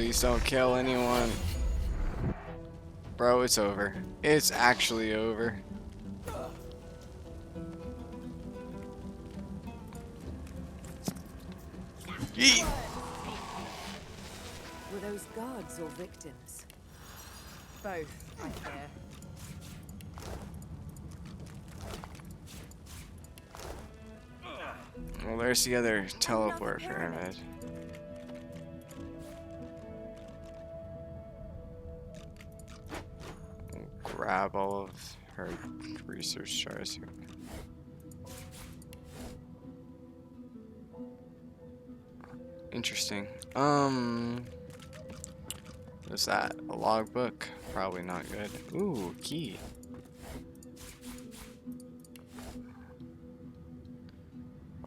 Please don't kill anyone. Bro, it's over. It's actually over. Yeet. Were those guards or victims? Both, I fear. Well, there's the other teleport pyramid. We'll grab all of her research jars here. Interesting. What's that? A logbook? Probably not good. Ooh, key.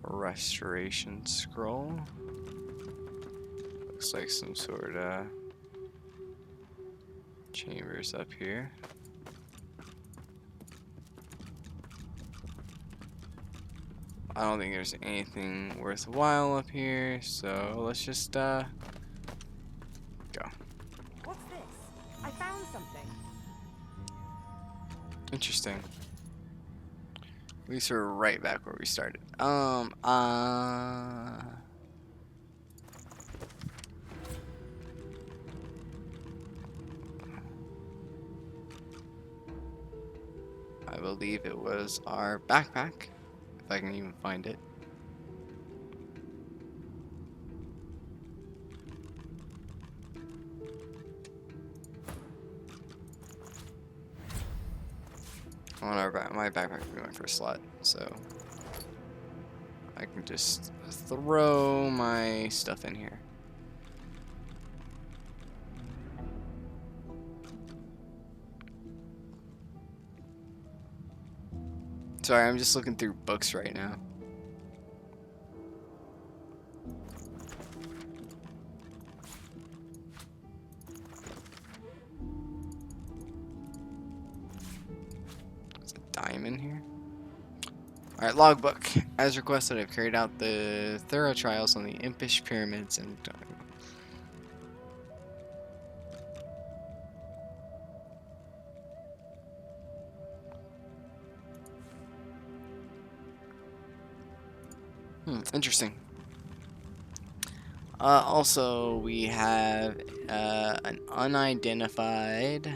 A restoration scroll. Looks like some sort of chambers up here. I don't think there's anything worthwhile up here, so let's just go. What's this? I found something. Interesting. At least we're right back where we started. I believe it was our backpack, if I can even find it. On my backpack will be my first slot, so I can just throw my stuff in here. Sorry, I'm just looking through books right now. There's a diamond here. Alright, logbook. As requested, I've carried out the thorough trials on the impish pyramids and interesting. Also, we have an unidentified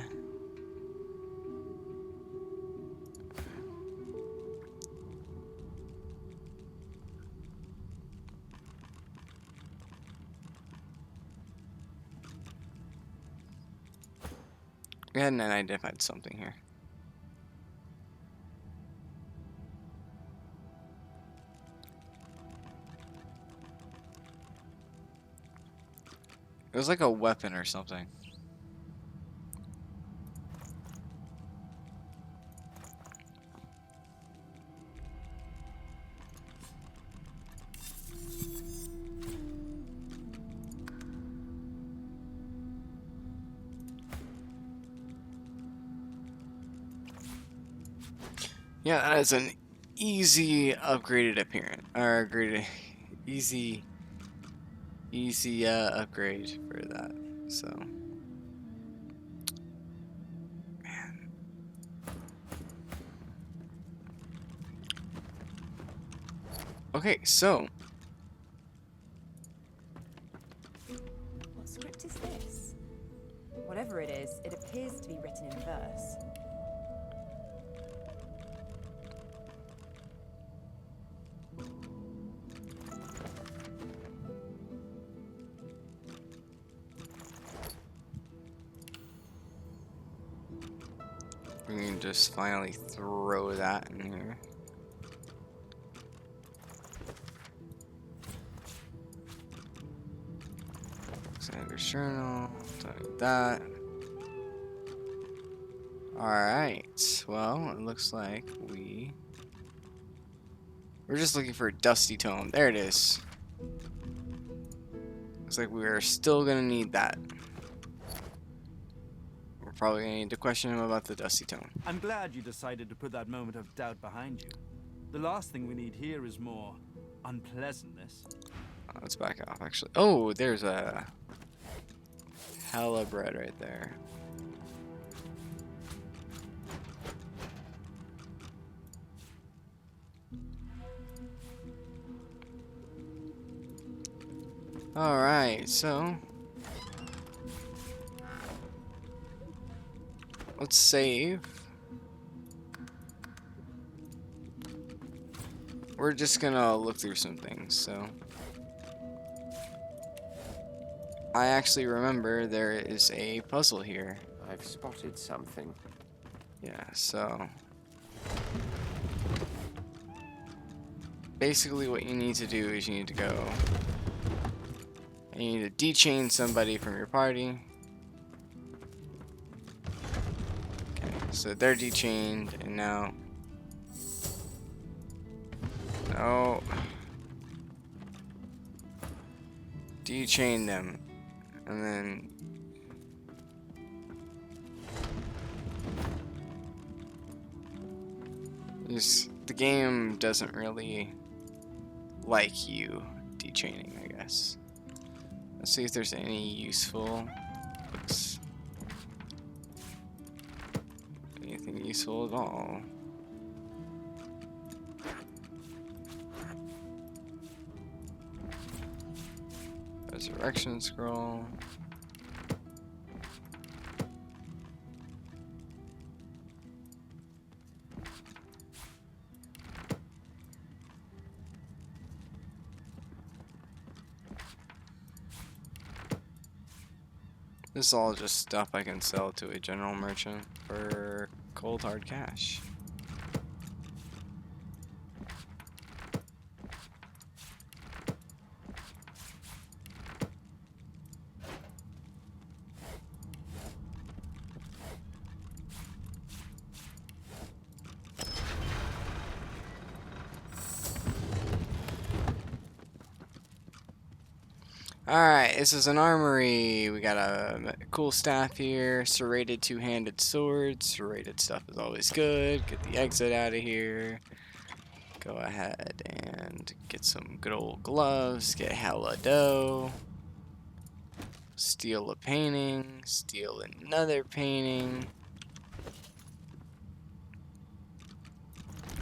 we hadn't identified something here. It was like a weapon or something. Yeah, that is an easy upgraded appearance, or upgraded, easy upgrade for that. So, man. Okay, so What script is this? Whatever it is, it appears to be written in verse. we can just finally throw that in here. Alexander's journal, like that. Alright, well, it looks like we're just looking for a dusty tome. There it is. Looks like we're still gonna need that. We're probably gonna need to question him about the dusty tome. I'm glad you decided to put that moment of doubt behind you. The last thing we need here is more unpleasantness. Let's back off, actually. Oh, there's a hella bread right there. Alright, so let's save. We're just gonna look through some things, so I actually remember there is a puzzle here. I've spotted something. Yeah, so basically what you need to do is you need to go and you need to dechain somebody from your party. Okay, so they're dechained and now no, dechain them and then the game doesn't really like you dechaining, I guess. Let's see if there's any useful books. Anything useful at all. Resurrection scroll. This is all just stuff I can sell to a general merchant for cold hard cash. Alright, this is an armory. We got a cool staff here. Serrated two-handed sword. Serrated stuff is always good. Get the exit out of here. Go ahead and get some good old gloves. Get hella dough. Steal a painting. Steal another painting.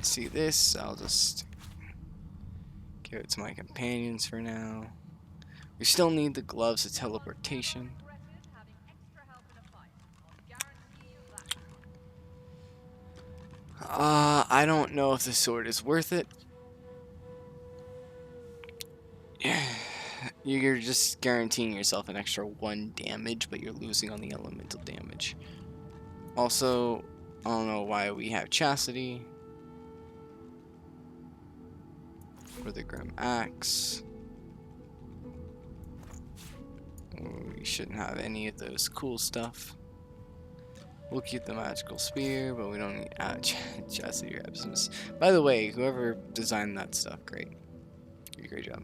See this? I'll just give it to my companions for now. We still need the gloves of teleportation. I don't know if the sword is worth it. You're just guaranteeing yourself an extra 1 damage, but you're losing on the elemental damage. Also, I don't know why we have Chastity. For the Grim Axe. We shouldn't have any of those cool stuff. We'll keep the magical spear, but we don't need Chastity or Absence. By the way, whoever designed that stuff, great. You did a great job.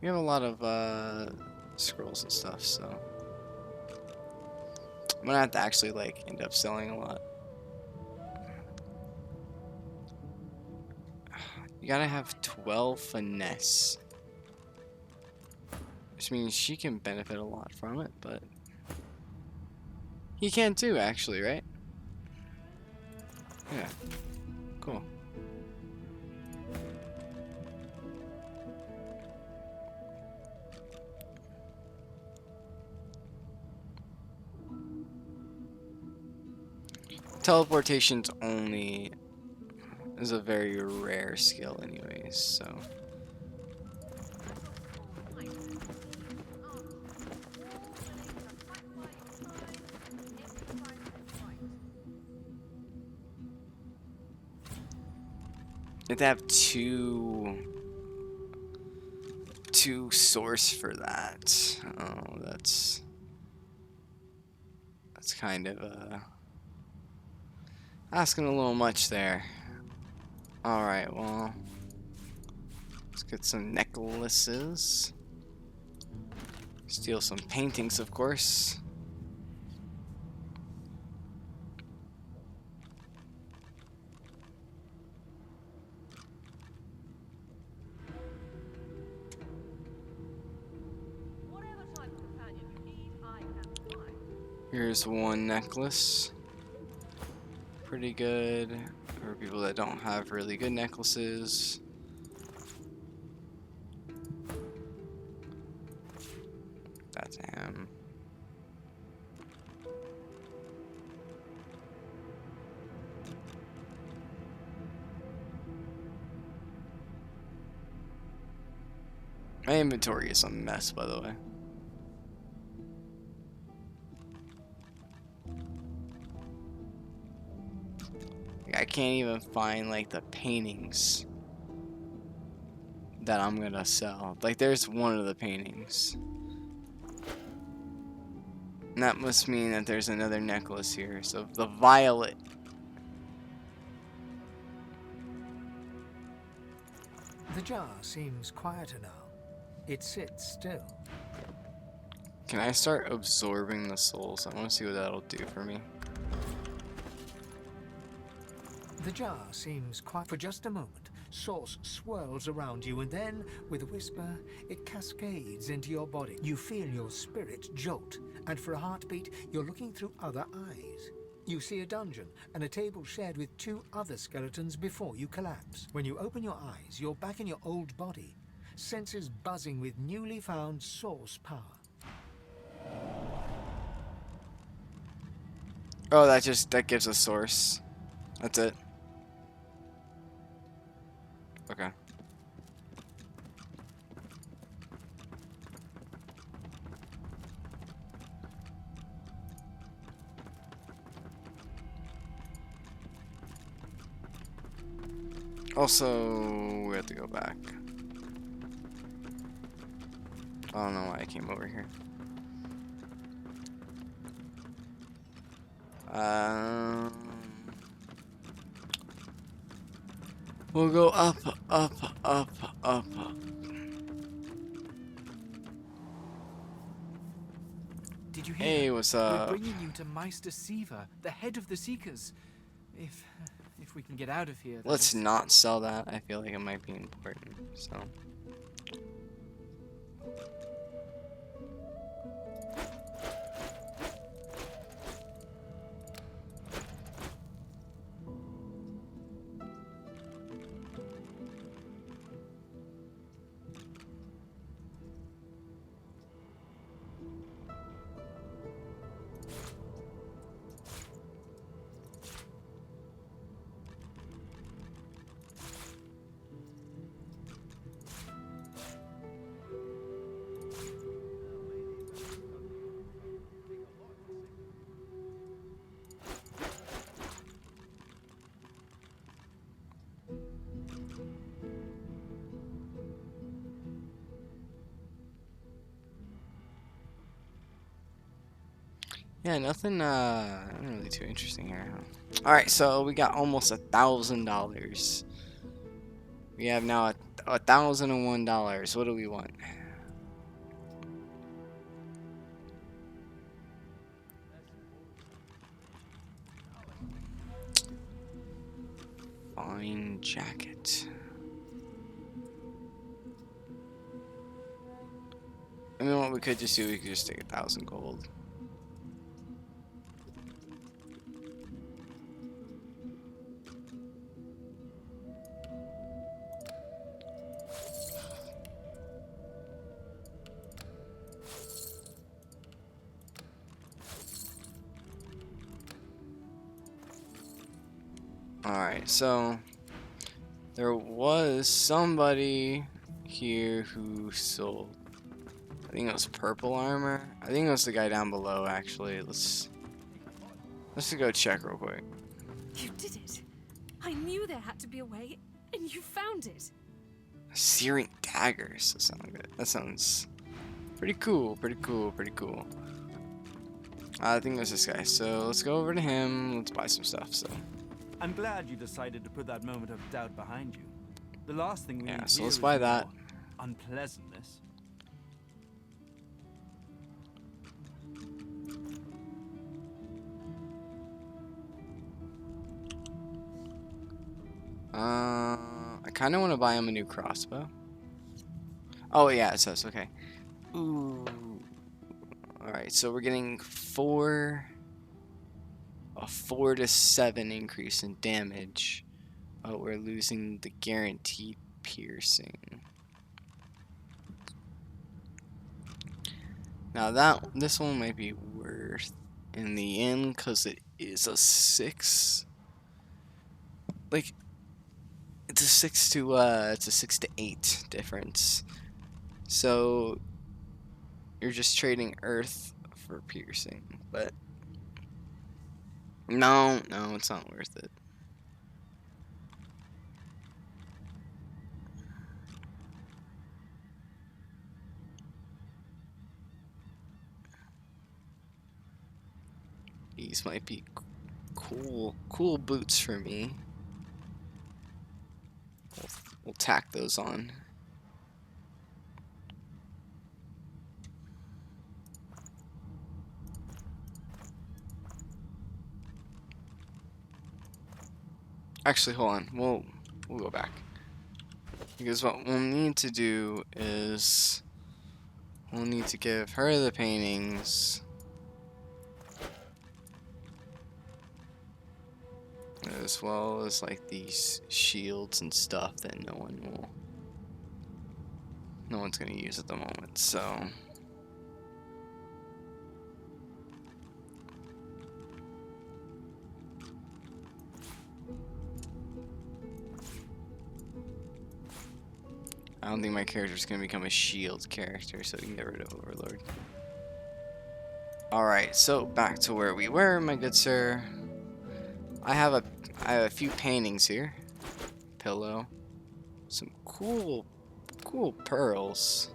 We have a lot of scrolls and stuff, so I'm gonna have to actually like end up selling a lot. You gotta have 12 finesse. Which means she can benefit a lot from it, but he can too, actually, right? Yeah. Cool. Teleportation's only is a very rare skill anyways, so you have to have two source for that. Oh, that's kind of asking a little much there. Alright, well, let's get some necklaces. Steal some paintings, of course. Here's one necklace. Pretty good for people that don't have really good necklaces. That's him. My inventory is a mess, by the way. Like, I can't even find like the paintings that I'm gonna sell. Like, there's one of the paintings. And that must mean that there's another necklace here. So the violet. The jar seems quieter now. It sits still. Can I start absorbing the souls? I want to see what that'll do for me. The jar seems quiet for just a moment. Source swirls around you, and then, with a whisper, it cascades into your body. You feel your spirit jolt, and for a heartbeat, you're looking through other eyes. You see a dungeon and a table shared with 2 other skeletons before you collapse. When you open your eyes, you're back in your old body, senses buzzing with newly found source power. Oh, that gives a source. That's it. Okay. Also, we have to go back. I don't know why I came over here. We'll go up, up, up, up. Did you hear? Hey, what's up? We're bringing you to Meister Siva, the head of the Seekers. If we can get out of here. Let's not sell that. I feel like it might be important. So. Yeah, nothing really too interesting here. Huh? All right, so we got almost $1,000. We have now $1,001. What do we want? Fine jacket. I mean, what we could just do, we could just take 1,000 gold. Alright, so there was somebody here who sold, I think it was purple armor. I think it was the guy down below, actually. Let's go check real quick. You did it. I knew there had to be a way, and you found it. Searing daggers. That sounds good. That sounds pretty cool. Pretty cool. Pretty cool. I think it was this guy. So let's go over to him. Let's buy some stuff. So. I'm glad you decided to put that moment of doubt behind you. The last thing we need so here let's is buy more that. Unpleasantness. I kind of want to buy him a new crossbow. Oh yeah, it says okay. Ooh. All right. Alright, so we're getting a 4 to 7 increase in damage. Oh, we're losing the guaranteed piercing. Now this one might be worth in the end because it is a 6. Like it's a 6 to 8 difference. So you're just trading earth for piercing, but no, it's not worth it. These might be cool boots for me. We'll tack those on. Actually, hold on. We'll go back. Because what we'll need to do is we'll need to give her the paintings. As well as like these shields and stuff that no one's gonna use at the moment, so I don't think my character's gonna become a shield character, so we can get rid of Overlord. Alright, so back to where we were, my good sir. I have a few paintings here. Pillow. Some cool pearls.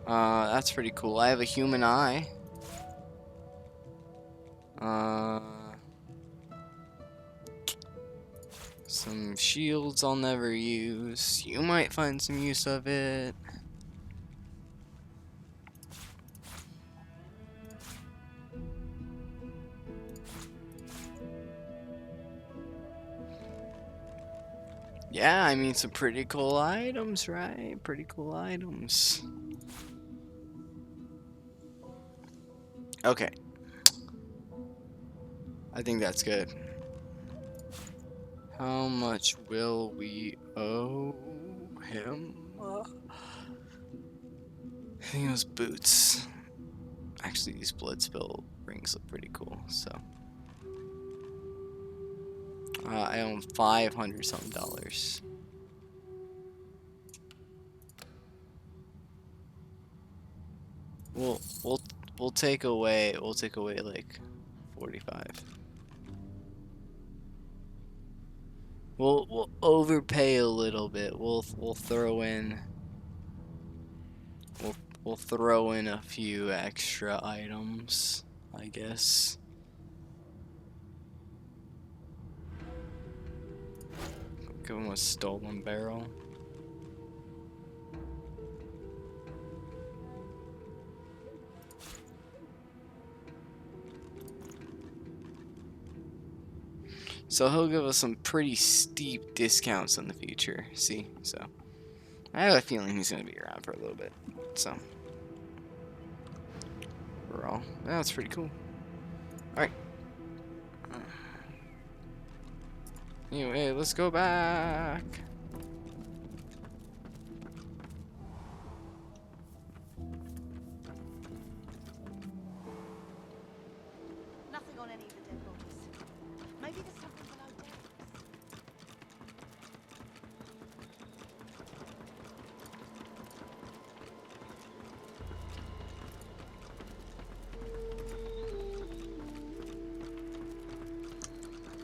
That's pretty cool. I have a human eye. Some shields I'll never use. You might find some use of it. Yeah, I mean, some pretty cool items, right? Pretty cool items. Okay. I think that's good. How much will we owe him? I think it was boots. Actually, these blood spill rings look pretty cool, so. I own $500 something. We'll take away like 45. We'll overpay a little bit. We'll throw in we'll throw in a few extra items, I guess. Give him a stolen barrel. So he'll give us some pretty steep discounts in the future. See, so I have a feeling he's gonna be around for a little bit. So overall, that's pretty cool. All right. Anyway, let's go back. Nothing on any of the dead bodies. Maybe there's something below deck.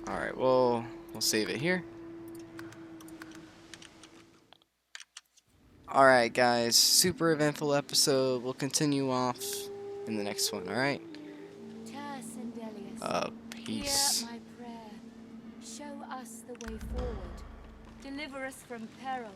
All right, we'll save it here. All right, guys, super eventful episode. We'll continue off in the next one. All right. Peace. Hear my prayer. Show us the way forward. Deliver us from peril.